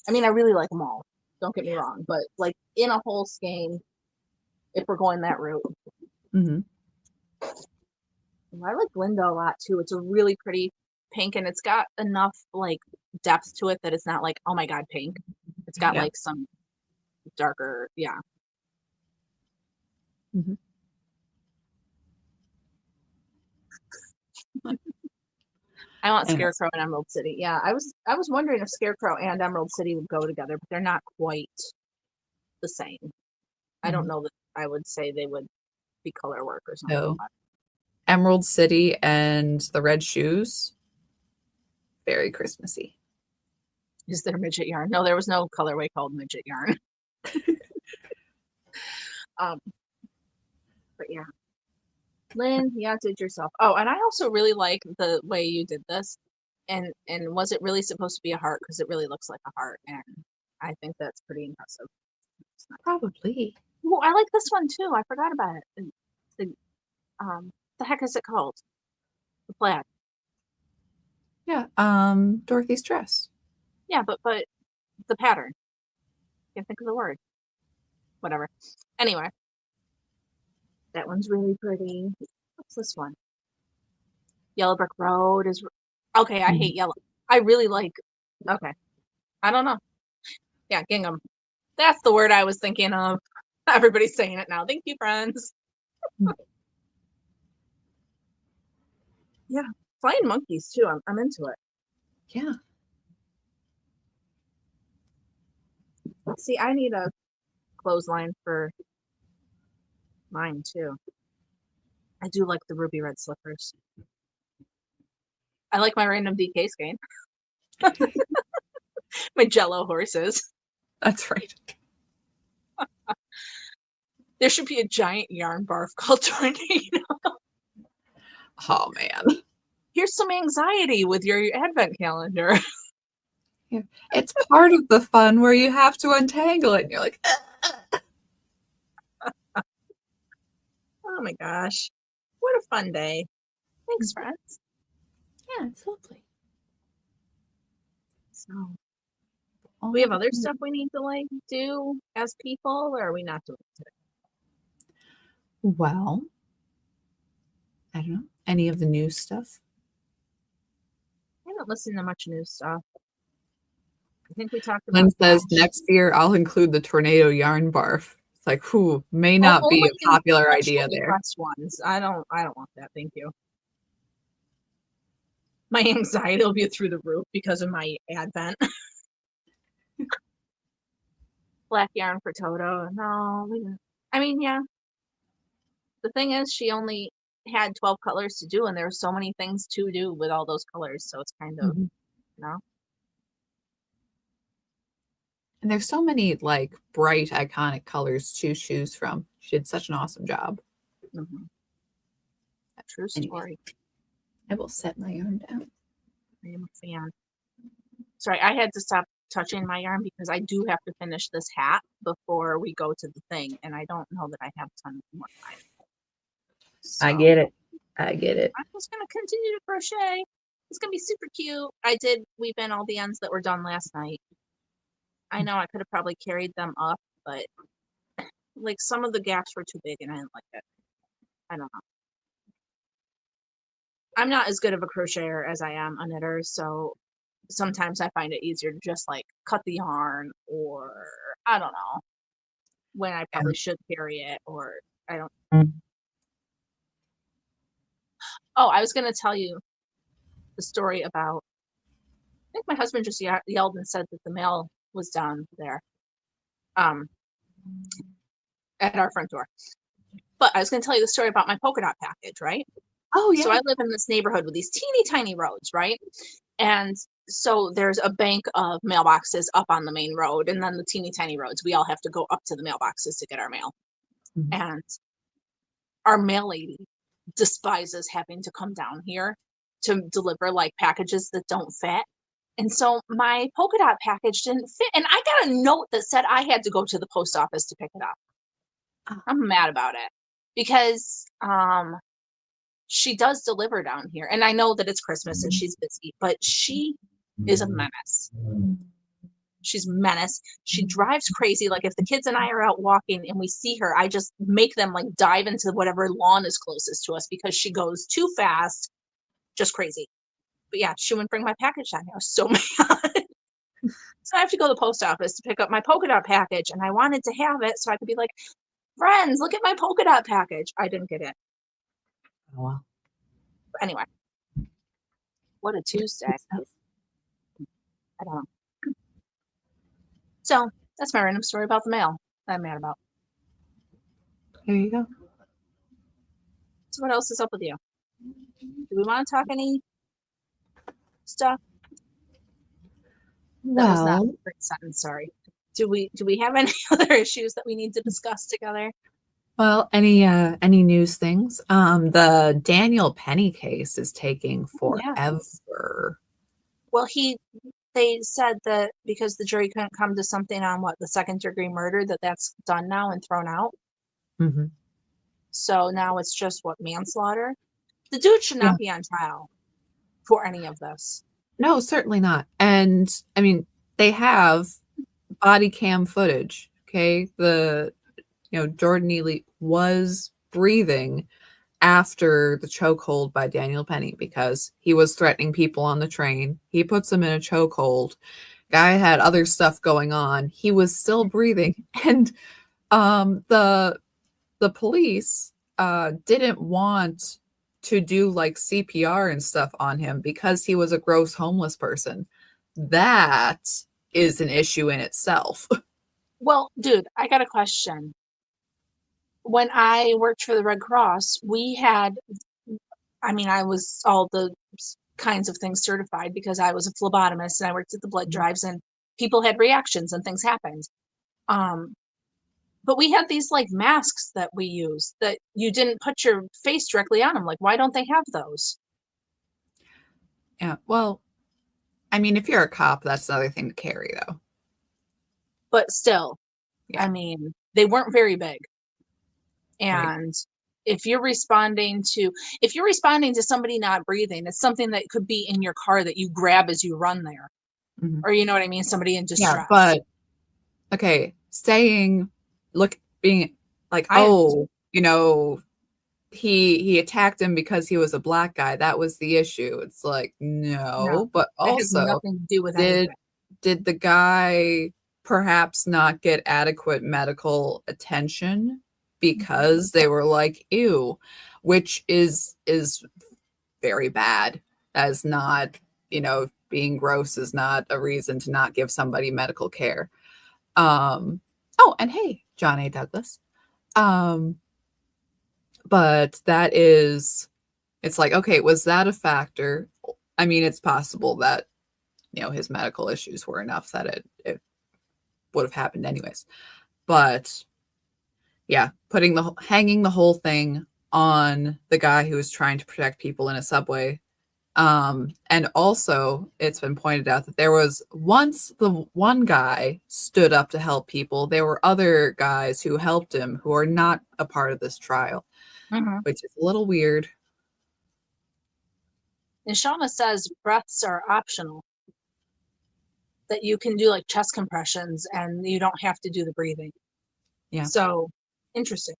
I mean, I really like them all. Don't get me wrong, but like in a whole skein, if we're going that route, Mm-hmm. I like Glinda a lot too. It's a really pretty pink, and it's got enough like depth to it that it's not like, oh my god, pink. It's got Yeah. like some darker, yeah. Mm-hmm. I want And Scarecrow and Emerald City. Yeah, I was wondering if Scarecrow and Emerald City would go together, but they're not quite the same. I don't know that I would say they would be color work or something. so Emerald City and the red shoes, very Christmassy. Is there midget yarn? No, there was no colorway called midget yarn. But yeah. Lynn, you outdid yourself. Oh, and I also really like the way you did this. And was it really supposed to be a heart? Because it really looks like a heart, and I think that's pretty impressive. Probably. Oh, I like this one too. I forgot about it. The heck is it called? The plaid. Yeah. Dorothy's dress. Yeah, but the pattern. Can't think of the word. Whatever. Anyway, that one's really pretty. What's this one? Yellow Brick Road is okay. I hate yellow. I really like. Okay, I don't know. Yeah, gingham. That's the word I was thinking of. Everybody's saying it now. Thank you, friends. Yeah, Flying Monkeys too. I'm into it. Yeah. See, I need a clothesline for mine too. I do like the ruby red slippers. I like my random DK skein. My Jello horses. That's right. There should be a giant yarn barf called Tornado. Oh man. Here's some anxiety with your advent calendar. Yeah. It's part of the fun where you have to untangle it and you're like, Oh my gosh. What a fun day. Thanks, friends. Yeah, it's lovely. So, All we have the other things- stuff we need to like do as people, or are we not doing it today? Well, I don't know. Any of the news stuff? I haven't listened to much new stuff. I think we talked Lynn about says Flash. next year I'll include the tornado yarn barf. It's like, who may not be Only a in popular special idea there. request ones. I don't want that. Thank you. My anxiety will be through the roof because of my advent. Black yarn for Toto. No, I mean, yeah. The thing is, she only had 12 colors to do, and there were so many things to do with all those colors. So it's kind of, Mhm. you know. And there's so many like bright, iconic colors to choose from. She did such an awesome job. Mm-hmm. True Anyway, story. I will set my yarn down. I am a fan. Sorry, I had to stop touching my yarn because I do have to finish this hat before we go to the thing, and I don't know that I have a ton more time. So I get it. I get it. I'm just gonna continue to crochet. It's gonna be super cute. I did weave in all the ends that were done last night. I know I could have probably carried them up, but like some of the gaps were too big and I didn't like it. I don't know. I'm not as good of a crocheter as I am a knitter, so sometimes I find it easier to just like cut the yarn, or I don't know, when I probably should carry it, or I don't. Oh, I was gonna tell you the story about. I think my husband just yelled and said that the mail was down there, um, at our front door. But I was gonna tell you the story about my polka dot package, right? Oh yeah. So I live in this neighborhood with these teeny tiny roads, right? And so there's a bank of mailboxes up on the main road, and then the teeny tiny roads. We all have to go up to the mailboxes to get our mail. Mhm. And our mail lady despises having to come down here to deliver like packages that don't fit. And so my polka dot package didn't fit. And I got a note that said I had to go to the post office to pick it up. Oh. I'm mad about it because she does deliver down here. And I know that it's Christmas and she's busy, but she is a menace. She's a menace. She drives crazy. Like if the kids and I are out walking and we see her, I just make them like dive into whatever lawn is closest to us because she goes too fast, just crazy. But yeah, she wouldn't bring my package down here. I was so mad. So I have to go to the post office to pick up my polka dot package, and I wanted to have it so I could be like, friends, look at my polka dot package. I didn't get it. Oh well. But anyway, what a Tuesday. I don't know. So that's my random story about the mail that I'm mad about. There you go. So what else is up with you? Do we want to talk any stuff? That was not a Well, great sentence, sorry. Do we have any other issues that we need to discuss together? any news things? The Daniel Penny case is taking Yeah. forever. Well, they said that because the jury couldn't come to something on the second degree murder, that's done now and thrown out. Mm-hmm. So now it's just manslaughter. The dude should not be on trial for any of this. No, certainly not. And I mean, they have body cam footage. Okay, Jordan Neely was breathing after the chokehold by Daniel Penny because he was threatening people on the train. He puts them in a chokehold. Guy had other stuff going on. He was still breathing, and the police didn't want to do like CPR and stuff on him because he was a gross homeless person. That is an issue in itself. Well, dude, I got a question. When I worked for the Red Cross, I was all the kinds of things certified because I was a phlebotomist and I worked at the blood drives and people had reactions and things happened. But we had these like masks that we used that you didn't put your face directly on them. Like, why don't they have those? Yeah, well, I mean, if you're a cop, that's another thing to carry, though. But still, Yeah. they weren't very big. Right. And if you're responding to somebody not breathing, it's something that could be in your car that you grab as you run there. Mhm. Or you know what I mean? Somebody in distress. Yeah, but okay, being like, I oh, you know, he attacked him because he was a black guy. That was the issue. It's like, no, no, but that has also nothing to do with did anything. did the guy perhaps not get adequate medical attention because they were like, ew, which is very bad. As not, being gross is not a reason to not give somebody medical care. Oh, and hey, John A. Douglas. Um, but it's like, okay, was that a factor? I mean, it's possible that, his medical issues were enough that it would have happened anyways. But yeah, hanging the whole thing on the guy who was trying to protect people in a subway. And also, it's been pointed out that there was once the one guy stood up to help people, there were other guys who helped him who are not a part of this trial, which is a little weird. And Shauna says breaths are optional, that you can do like chest compressions and you don't have to do the breathing. Yeah. So interesting.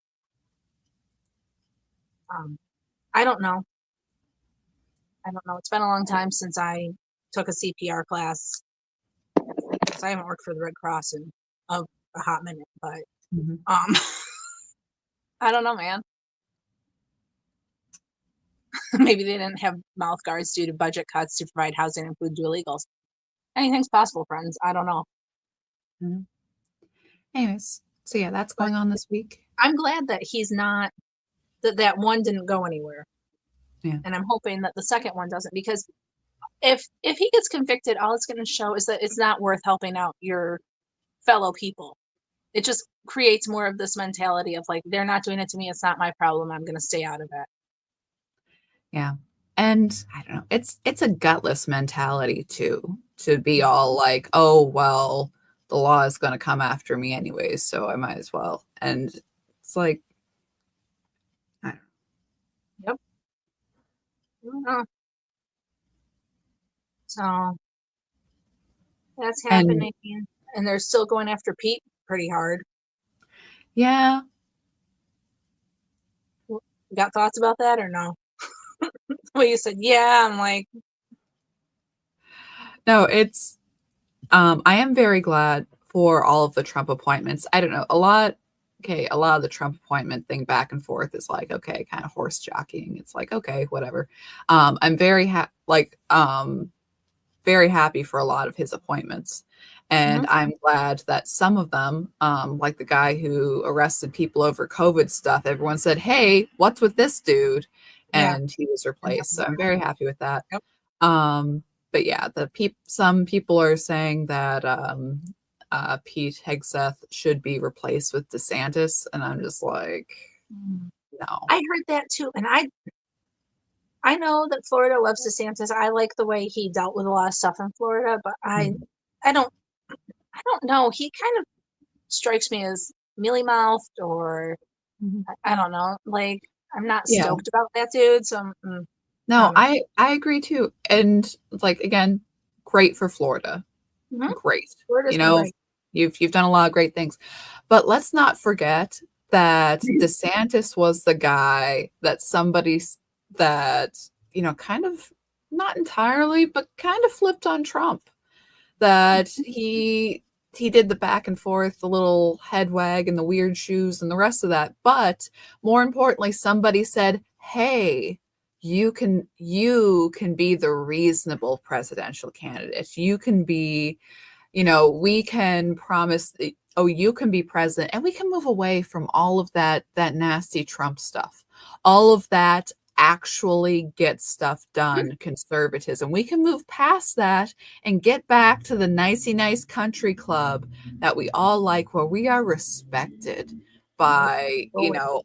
I don't know. It's been a long time since I took a CPR class. I haven't worked for the Red Cross in a hot minute, but I don't know, man. Maybe they didn't have mouth guards due to budget cuts to provide housing and food to illegals. Anything's possible, friends. I don't know. Mm-hmm. Anyways, so yeah, that's But going on this week. I'm glad that he's not, that one didn't go anywhere. Yeah. And I'm hoping that the second one doesn't, because if he gets convicted, all it's going to show is that it's not worth helping out your fellow people. It just creates more of this mentality of like, they're not doing it to me. It's not my problem. I'm going to stay out of it. Yeah. And I don't know, it's a gutless mentality too, to be all like, oh, well, the law is going to come after me anyways, so I might as well. And it's like, I don't Yep. So that's And happening. And they're still going after Pete pretty hard. yeah, Got thoughts about that or no? Well, you said, yeah. I'm like, no, it's I am very glad for all of the Trump appointments. I don't know, a lot of the Trump appointment thing back and forth is like, okay, kind of horse jockeying. It's like, okay, whatever. I'm very very happy for a lot of his appointments. And I'm glad that some of them, like the guy who arrested people over COVID stuff, everyone said, hey, what's with this dude? And he was replaced. So I'm very happy with that. Yep. But yeah, some people are saying that Pete Hegseth should be replaced with DeSantis. And I'm just like, no. I heard that too. And I know that Florida loves DeSantis. I like the way he dealt with a lot of stuff in Florida, but I don't know. He kind of strikes me as mealy mouthed, or I don't know. Like, I'm not stoked about that dude. So no, I agree too. And like, again, great for Florida. Great. Florida's great. You've done a lot of great things. But let's not forget that DeSantis was the guy that kind of, not entirely, but kind of flipped on Trump. That he did the back and forth, the little head wag and the weird shoes and the rest of that. But more importantly, somebody said, hey, you can be the reasonable presidential candidate. You can be, we can promise, you can be president, and we can move away from all of that nasty Trump stuff. All of that actually get stuff done conservatism. We can move past that and get back to the nicey nice country club that we all like, where we are respected by,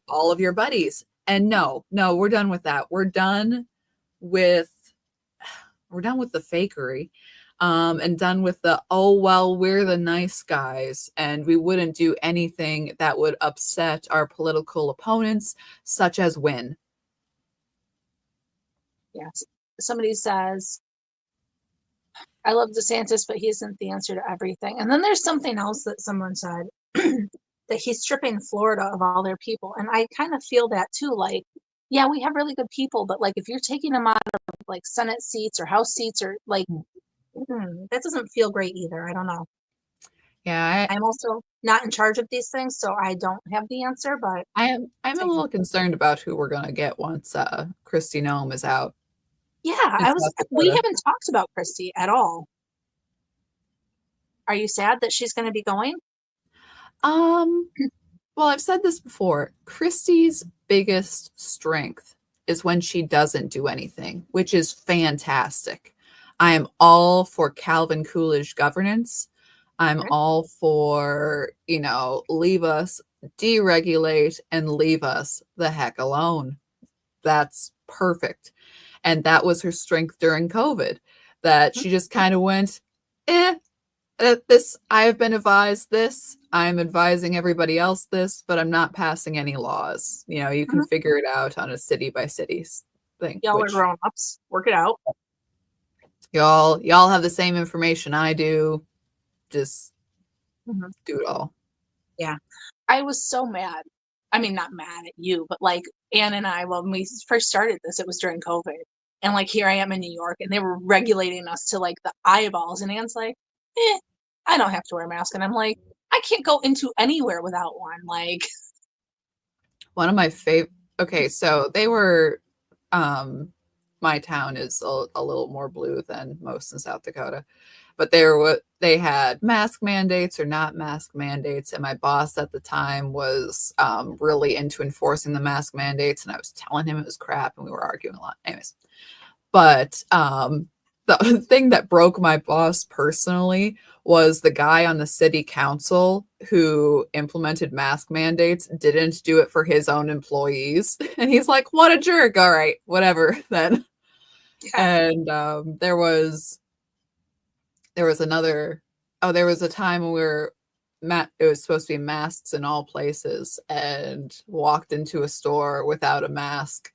all of your buddies. And no, we're done with that. We're done with the fakery. And done with the, oh, well, we're the nice guys and we wouldn't do anything that would upset our political opponents, such as win. Yes. Somebody says, I love DeSantis, but he isn't the answer to everything. And then there's something else that someone said that he's stripping Florida of all their people. And I kind of feel that too. Like, yeah, we have really good people, but like if you're taking them out of like Senate seats or House seats or like, that doesn't feel great either. I don't know. Yeah, I'm also not in charge of these things, so I don't have the answer, but I'm a little concerned about who we're gonna get once Kristi Noem is out yeah, in South we Dakota. haven't talked about Kristi at all. Are you sad that she's going to be going? Um, well, I've said this before. Kristi's biggest strength is when she doesn't do anything, which is fantastic. I am all for Calvin Coolidge governance. I'm Okay. all for, leave us deregulate and leave us the heck alone. That's perfect. And that was her strength during COVID, that she just kind of went, this, I have been advised this, I'm advising everybody else this, but I'm not passing any laws. You can figure it out on a city by city thing. Y'all are grown ups. Work it out. Y'all have the same information I do. Just do it all. Yeah. I was so mad. I mean, not mad at you, but like Anne and I, when we first started this, it was during COVID. And like here I am in New York and they were regulating us to like the eyeballs. And Anne's like, I don't have to wear a mask. And I'm like, I can't go into anywhere without one. Like, one of my favorite, okay, so they were, my town is a little more blue than most in South Dakota, but they had mask mandates or not mask mandates, and my boss at the time was really into enforcing the mask mandates, and I was telling him it was crap, and we were arguing a lot. Anyways, but the thing that broke my boss personally was the guy on the city council who implemented mask mandates didn't do it for his own employees. And he's like, what a jerk. All right, whatever then. yeah. And there was another, there was a time when it was supposed to be masks in all places, and walked into a store without a mask.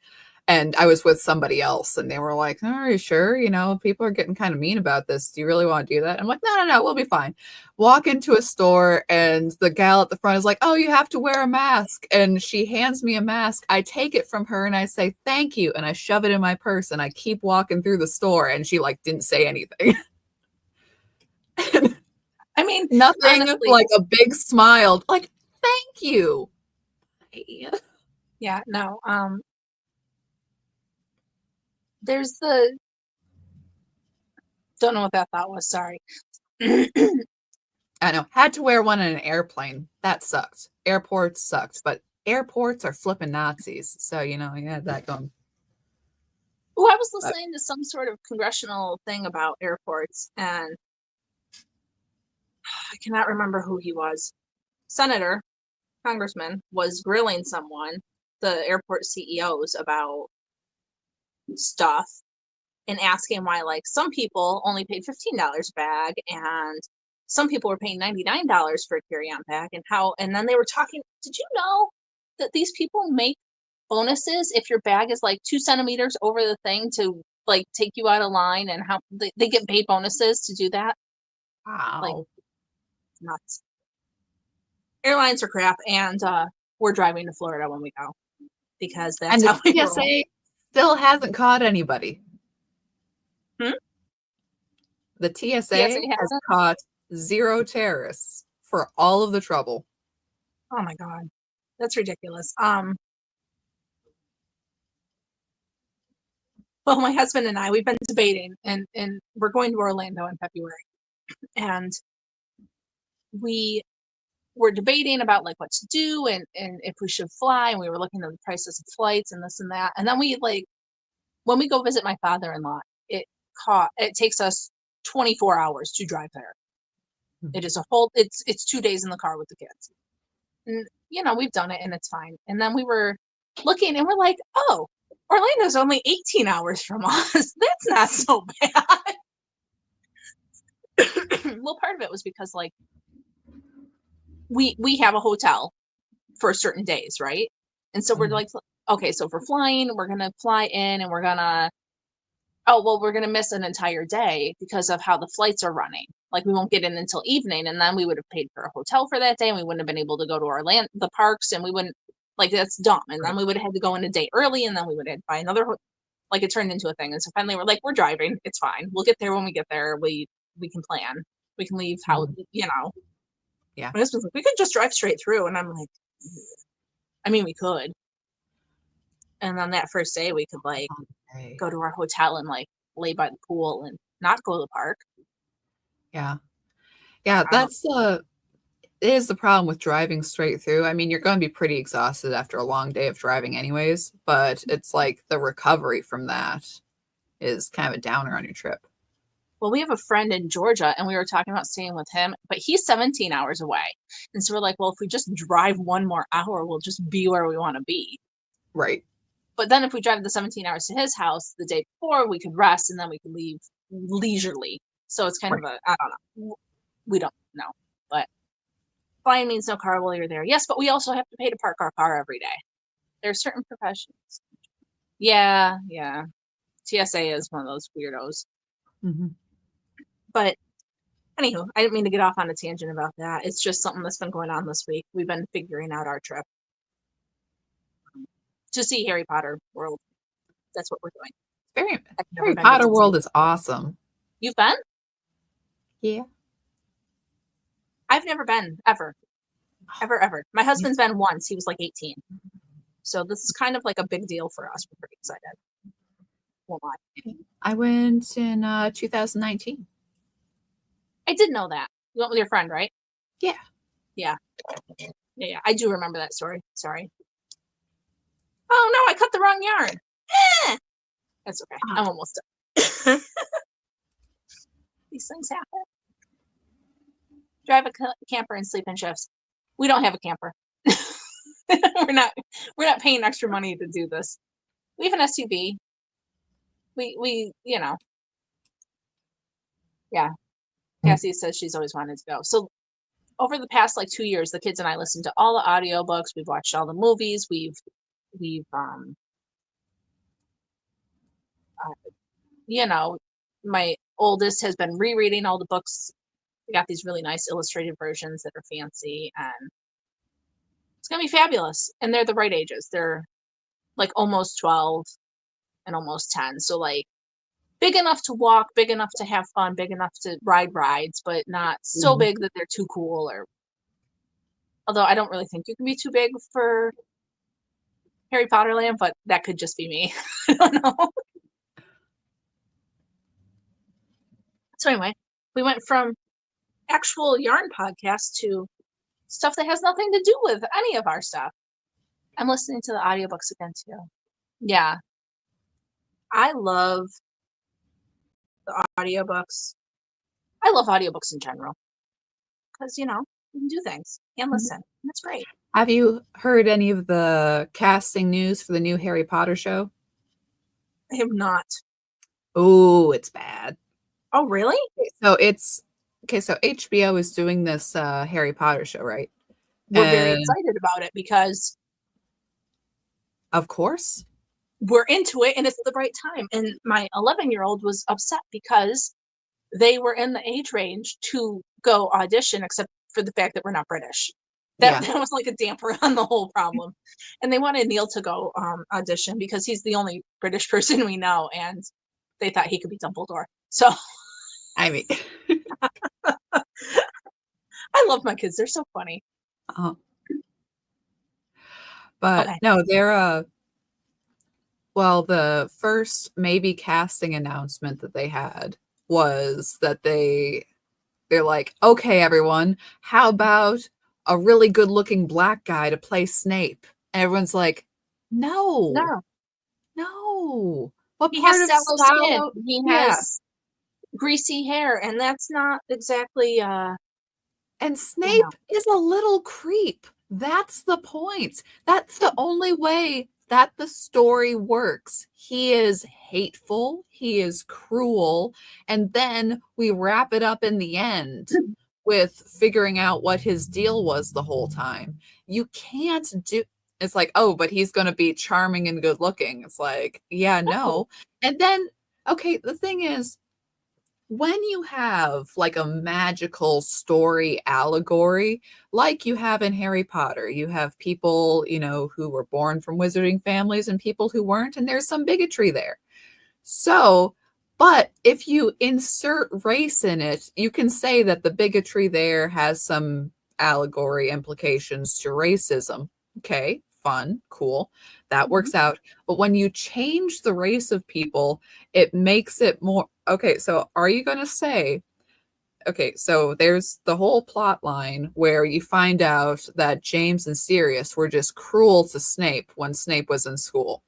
And I was with somebody else, and they were like, oh, are you sure? People are getting kind of mean about this. Do you really want to do that? I'm like, no, we'll be fine. Walk into a store, and the gal at the front is like, oh, you have to wear a mask. And she hands me a mask. I take it from her, and I say, thank you. And I shove it in my purse, and I keep walking through the store, and she didn't say anything. I mean, nothing honestly, like a big smile. Like, thank you. Yeah, no. There's don't know what that thought was. Sorry. I know. Had to wear one in an airplane. That sucked. Airports sucked, but airports are flipping Nazis. So, you had that going. Oh, I was listening to some sort of congressional thing about airports, and I cannot remember who he was. Senator, congressman, was grilling someone, the airport CEOs, about stuff and asking why, like, some people only paid $15 a bag and some people were paying $99 for a carry-on bag, and then they were talking, did you know that these people make bonuses if your bag is like 2 centimeters over the thing to like take you out of line, and how they get paid bonuses to do that? Wow. Like, nuts. Airlines are crap, and we're driving to Florida when we go because that's how we roll. TSA still hasn't caught anybody. The TSA has caught 0 terrorists for all of the trouble. Oh my God. That's ridiculous. Well, my husband and I, we've been debating, and we're going to Orlando in February, and we were debating about like what to do and if we should fly, and we were looking at the prices of flights and this and that. And then when we go visit my father-in-law, it takes us 24 hours to drive there. It is it's 2 days in the car with the kids. And we've done it and it's fine. And then we were looking and we're like, oh, Orlando's only 18 hours from us. That's not so bad. Well, part of it was because like we have a hotel for certain days, right? And so we're like, okay, so if we're flying, we're gonna fly in and we're gonna we're gonna miss an entire day because of how the flights are running. Like we won't get in until evening, and then we would have paid for a hotel for that day, and we wouldn't have been able to go to our the parks, and we wouldn't like that's dumb. And then we would have had to go in a day early, and then we would have to buy another. Like it turned into a thing, and so finally we're like, we're driving. It's fine. We'll get there when we get there. We can plan. We can leave how you know. Yeah. My husband's like, we could just drive straight through, and I'm like, I mean, we could. And on that first day, we could like go to our hotel and like lay by the pool and not go to the park. Yeah. Yeah, that's it is the problem with driving straight through. I mean, you're going to be pretty exhausted after a long day of driving anyways, but it's like the recovery from that is kind of a downer on your trip. Well, we have a friend in Georgia, and we were talking about staying with him, but he's 17 hours away. And so we're like, well, if we just drive one more hour, we'll just be where we want to be. Right. But then if we drive the 17 hours to his house the day before, we could rest and then we could leave leisurely. So it's kind of a, I don't know. We don't know. But flying means no car while you're there. Yes, but we also have to pay to park our car every day. There are certain professions. Yeah. TSA is one of those weirdos. Mm-hmm. But anywho, I didn't mean to get off on a tangent about that. It's just something that's been going on this week. We've been figuring out our trip to see Harry Potter World. That's what we're doing. Harry Potter World is awesome. You've been? Yeah. I've never been, ever. Ever. My husband's been once. He was like 18. So this is kind of like a big deal for us. We're pretty excited. Won't lie. I went in 2019. I did know that. You went with your friend, right? Yeah. Yeah. I do remember that story. Sorry. Oh no, I cut the wrong yarn. That's okay. I'm almost done. These things happen. Drive a camper and sleep in shifts. We don't have a camper. we're not paying extra money to do this. We have an SUV. We yeah. Cassie says she's always wanted to go. So over the past like 2 years, the kids and I listened to all the audiobooks. We've watched all the movies. We've my oldest has been rereading all the books. We got these really nice illustrated versions that are fancy, and it's gonna be fabulous. And they're the right ages. They're like almost 12 and almost 10. So like big enough to walk, big enough to have fun, big enough to ride rides, but not so big that they're too cool. Or although I don't really think you can be too big for Harry Potter Land, but that could just be me. I don't know. So anyway, we went from actual yarn podcast to stuff that has nothing to do with any of our stuff. I'm listening to the audiobooks again too. Yeah. I love the audiobooks. I love audiobooks in general. Because, you can do things and listen. That's great. Have you heard any of the casting news for the new Harry Potter show? I have not. Oh, it's bad. Oh, really? So so HBO is doing this Harry Potter show, right? We're very excited about it because of course we're into it and it's the right time. And my 11-year-old was upset because they were in the age range to go audition, except for the fact that we're not British. That was like a damper on the whole problem. And they wanted Neil to go audition because he's the only British person we know, and they thought he could be Dumbledore. So I mean I love my kids. They're so funny. But no, they're well, the first maybe casting announcement that they had was that they're like, okay, everyone, how about a really good looking black guy to play Snape? And everyone's like, no. What He part has of sallow skin. He Yeah. has greasy hair, and that's not exactly And Snape is a little creep. That's the point. That's the only way that the story works. He is hateful, he is cruel, and then we wrap it up in the end with figuring out what his deal was the whole time. You can't do it's like, oh, but he's going to be charming and good looking. It's like, yeah, No. no. And then, okay, the thing is, when you have like a magical story allegory, like you have in Harry Potter, you have people, who were born from wizarding families and people who weren't, and there's some bigotry there. So, but if you insert race in it, you can say that the bigotry there has some allegory implications to racism. Okay, fun, cool. That Mhm. works out. But when you change the race of people, it makes it more. Okay, so are you going to say, okay, so there's the whole plot line where you find out that James and Sirius were just cruel to Snape when Snape was in school.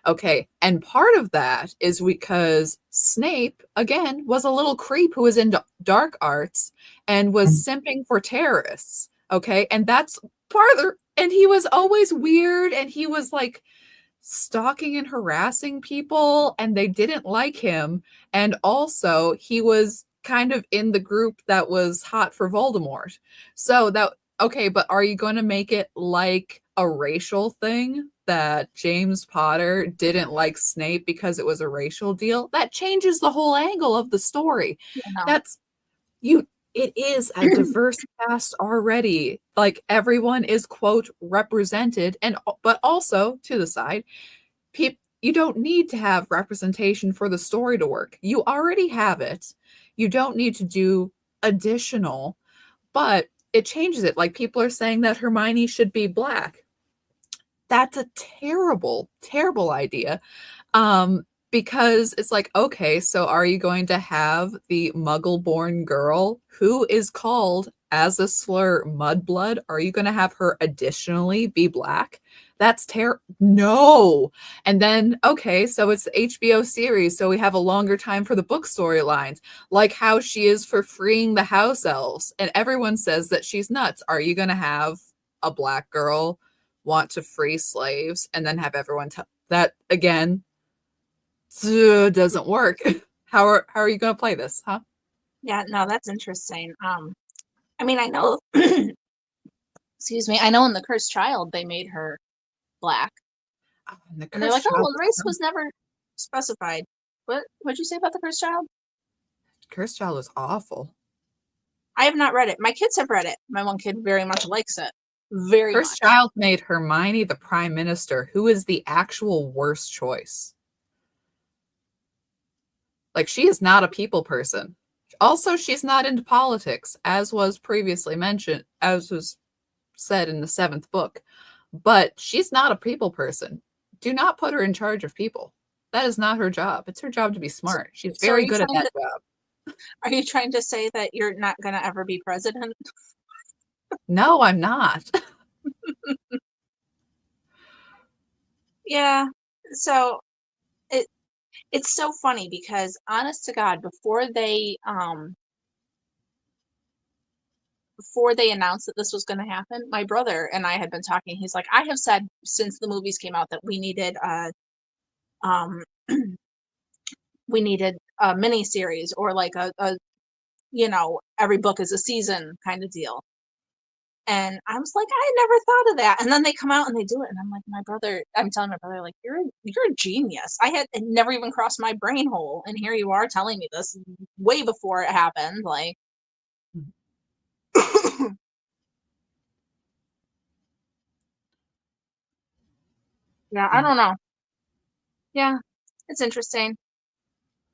Okay, and part of that is because Snape, again, was a little creep who was into dark arts and was simping for terrorists. Okay, and that's part of and he was always weird and he was like stalking and harassing people and they didn't like him. And also, he was kind of in the group that was hot for Voldemort. So that, okay, but are you going to make it like a racial thing that James Potter didn't like Snape because it was a racial deal? That changes the whole angle of the story. You know. That's you it is a diverse cast already. Like everyone is quote represented, and but also to the side, you don't need to have representation for the story to work. You already have it. You don't need to do additional, but it changes it. Like people are saying that Hermione should be black. That's a terrible, terrible idea. Because it's like, okay, so are you going to have the muggle-born girl who is called as a slur mudblood? Are you going to have her additionally be black? That's no. And then, okay, so it's the HBO series, so we have a longer time for the book storylines, like how she is for freeing the house elves, and everyone says that she's nuts. Are you going to have a black girl want to free slaves and then have everyone tell that again? Doesn't work. How are you going to play this, huh? Yeah, no, that's interesting. I mean, I know, excuse me, I know in The Cursed Child they made her black, Oh, and the and they're like, Cursed oh, Child well, race was never specified. What'd you say about The Cursed Child? Cursed Child is awful. I have not read it. My kids have read it. My one kid very much likes it. Very Cursed much. Child made Hermione the prime minister, who is the actual worst choice. Like, she is not a people person. Also, she's not into politics, as was previously mentioned, as was said in the 7th book. But she's not a people person. Do not put her in charge of people. That is not her job. It's her job to be So, smart. She's so very good at that job. are you trying to say that you're not going to ever be president? No, I'm not. Yeah. So it it's so funny because honest to God, before they announced that this was going to happen, my brother and I had been talking. He's like, I have said since the movies came out that we needed um we needed a mini series or like a every book is a season kind of deal. And I was like, I never thought of that. And then they come out and they do it, and I'm like, I'm telling my brother, like, you're a genius. It never even crossed my brain hole, and here you are telling me this way before it happened. Like, yeah, I don't know. Yeah, it's interesting.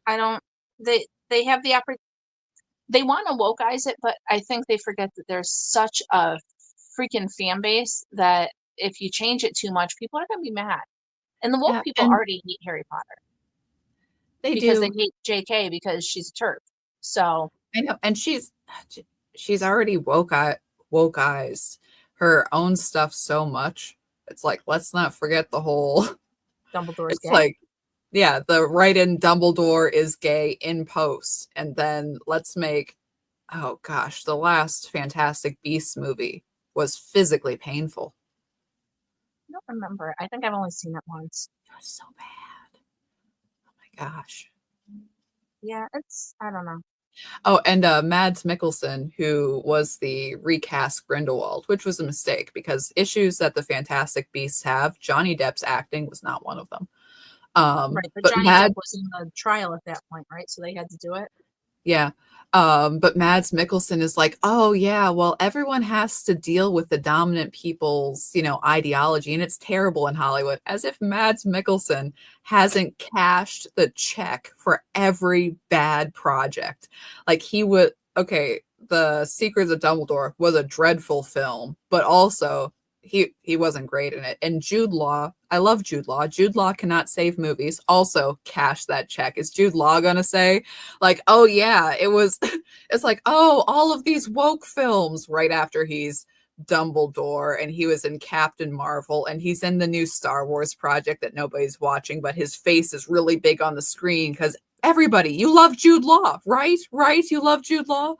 I don't. They have the they want to wokeize it, but I think they forget that there's such a freaking fan base that if you change it too much, people are gonna be mad. And the woke Yeah, people and already hate Harry Potter they because they do. hate JK because she's a turf. So I know, and she's already wokeized her own stuff so much. It's like, let's not forget the whole. Dumbledore's It's gay. like, yeah, the write-in Dumbledore is gay in post, and then let's make, oh gosh, the last Fantastic Beasts movie was physically painful. I don't remember. I think I've only seen it once. It was so bad. Oh my gosh. Yeah, I don't know. Oh, and Mads Mikkelsen, who was the recast Grindelwald, which was a mistake because issues that the Fantastic Beasts have, Johnny Depp's acting was not one of them. Right, but But Johnny Depp Mad, was in the trial at that point, right? So they had to do it. yeah. But Mads Mikkelsen is like, oh yeah, well, everyone has to deal with the dominant people's, ideology, and it's terrible in Hollywood. As if Mads Mikkelsen hasn't cashed the check for every bad project. Like he would, okay, The Secrets of Dumbledore was a dreadful film, but also he wasn't great in it. And Jude Law, I love Jude Law. Jude Law cannot save movies. Also, cash that check. Is Jude Law gonna say, like, oh yeah, it was it's like, oh, all of these woke films right after he's Dumbledore and he was in Captain Marvel and he's in the new Star Wars project that nobody's watching, but his face is really big on the screen because everybody, you love Jude Law, right? Right? You love Jude Law?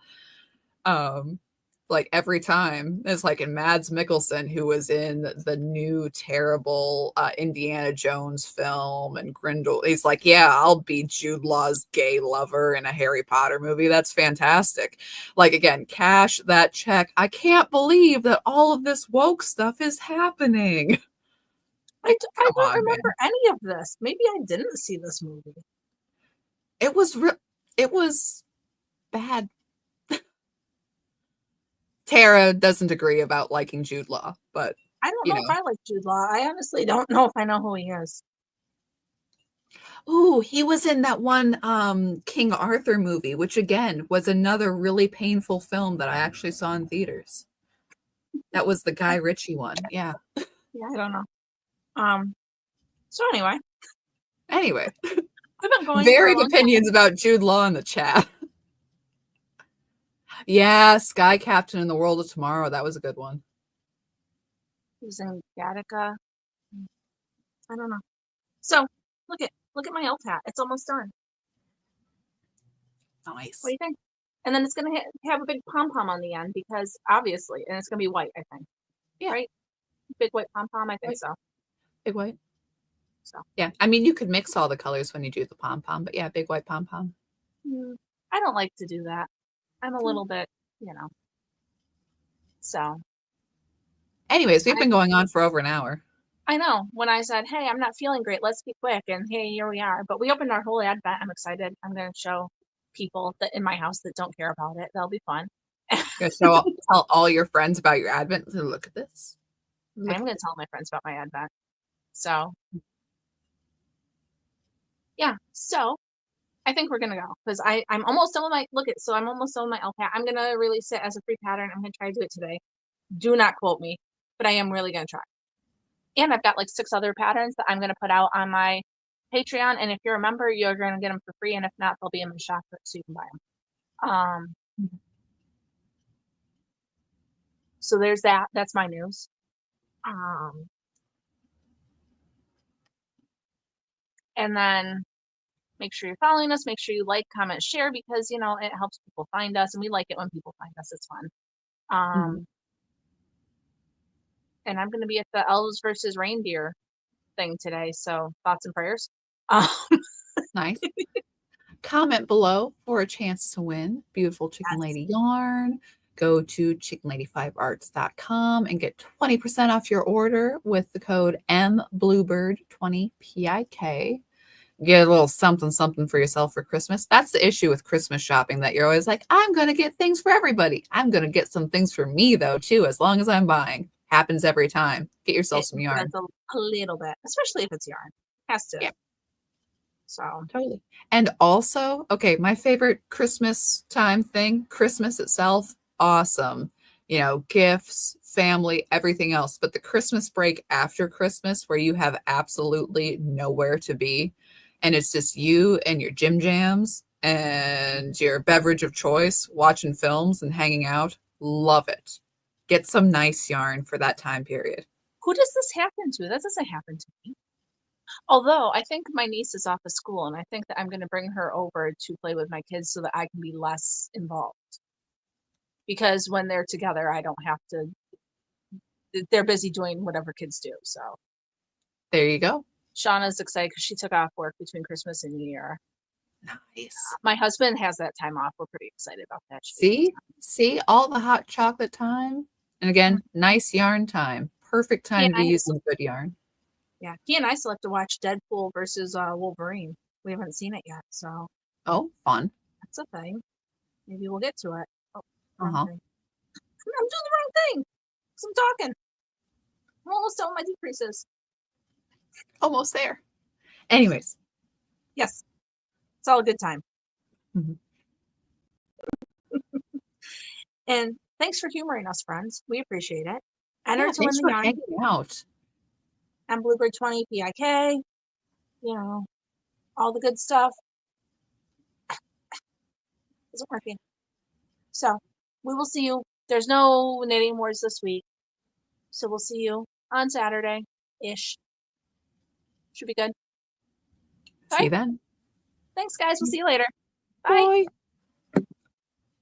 Um, like every time it's like in Mads Mikkelsen, who was in the new terrible Indiana Jones film and Grindel. He's like, yeah, I'll be Jude Law's gay lover in a Harry Potter movie. That's fantastic. Like again, cash that check. I can't believe that all of this woke stuff is happening. Like, I come don't on, man. remember any of this. Maybe I didn't see this movie. It was it was bad. Tara doesn't agree about liking Jude Law, but I don't you know if know. I like Jude Law. I honestly don't know if I know who he is. Oh, he was in that one King Arthur movie, which again was another really painful film that I actually saw in theaters. That was the Guy Ritchie one. Yeah. Yeah, I don't know. So anyway, Anyway, we've been going for a varied long time. opinions about Jude Law in the chat. Yeah, Sky Captain in the World of Tomorrow. That was a good one. He's in Gattaca. I don't know. So look at my elf hat. It's almost done. Nice. What do you think? And then it's gonna have a big pom pom on the end because obviously, and it's gonna be white. I think. Yeah. Right. Big white pom pom. I think White. so. Big white. So. Yeah. I mean, you could mix all the colors when you do the pom pom, but yeah, big white pom pom. I don't like to do that. I'm a little bit, So. Anyways, we've been going on for over an hour. I know. When I said, "Hey, I'm not feeling great. Let's be quick," and hey, here we are. But we opened our whole advent. I'm excited. I'm going to show people that in my house that don't care about it. That'll be fun. You're gonna tell all your friends about your advent. Look at this. I'm going to tell my friends about my advent. So, yeah. So, I think we're going to go because I'm almost done with my look at. So I'm almost done with my LPAT. I'm going to release it as a free pattern. I'm going to try to do it today. Do not quote me, but I am really going to try. And I've got like 6 other patterns that I'm going to put out on my Patreon. And if you're a member, you're going to get them for free. And if not, they'll be in my shop so you can buy them. So there's that. That's my news. And then make sure you're following us. Make sure you like, comment, share because, it helps people find us. And we like it when people find us. It's fun. And I'm going to be at the Elves versus Reindeer thing today. So thoughts and prayers. Nice. Comment below for a chance to win beautiful Chicken Lady yarn. Go to chickenlady5arts.com and get 20% off your order with the code MBluebird20PIK. Get a little something something for yourself for Christmas. That's the issue with Christmas shopping, that you're always like, I'm going to get things for everybody. I'm going to get some things for me, though, too, as long as I'm buying. Happens every time. Get yourself some yarn. A little bit, especially if it's yarn. Has to. Yeah. So totally. And also, okay, my favorite Christmas time thing, Christmas itself, awesome. Gifts, family, everything else. But the Christmas break after Christmas, where you have absolutely nowhere to be, and it's just you and your gym jams and your beverage of choice, watching films and hanging out. Love it. Get some nice yarn for that time period. Who does this happen to? That doesn't happen to me. Although I think my niece is off of school and I think that I'm going to bring her over to play with my kids so that I can be less involved. Because when they're together, I don't have to they're busy doing whatever kids do. So There you go. Shauna's excited because she took off work between Christmas and New Year. Nice. My husband has that time off. We're pretty excited about that. See all the hot chocolate time. And again, nice yarn time. Perfect time to be using good yarn. Yeah. He and I still have to watch Deadpool versus Wolverine. We haven't seen it yet. So Oh, fun. that's a thing. Maybe we'll get to it. Oh, wrong Uh-huh. thing. I'm doing the wrong thing. 'Cause I'm talking. I'm almost done with my decreases. Almost there. Anyways. Yes. It's all a good time. Mhm. And thanks for humoring us, friends. We appreciate it. Enter Yeah, to win thanks the for yarn. hanging out. And Bluebird 20 PIK. You know, all the good stuff. Isn't working. So we will see you. There's no knitting wars this week. So we'll see you on Saturday-ish. Should be good. See you then. Thanks, guys. We'll see you later. Bye. Bye.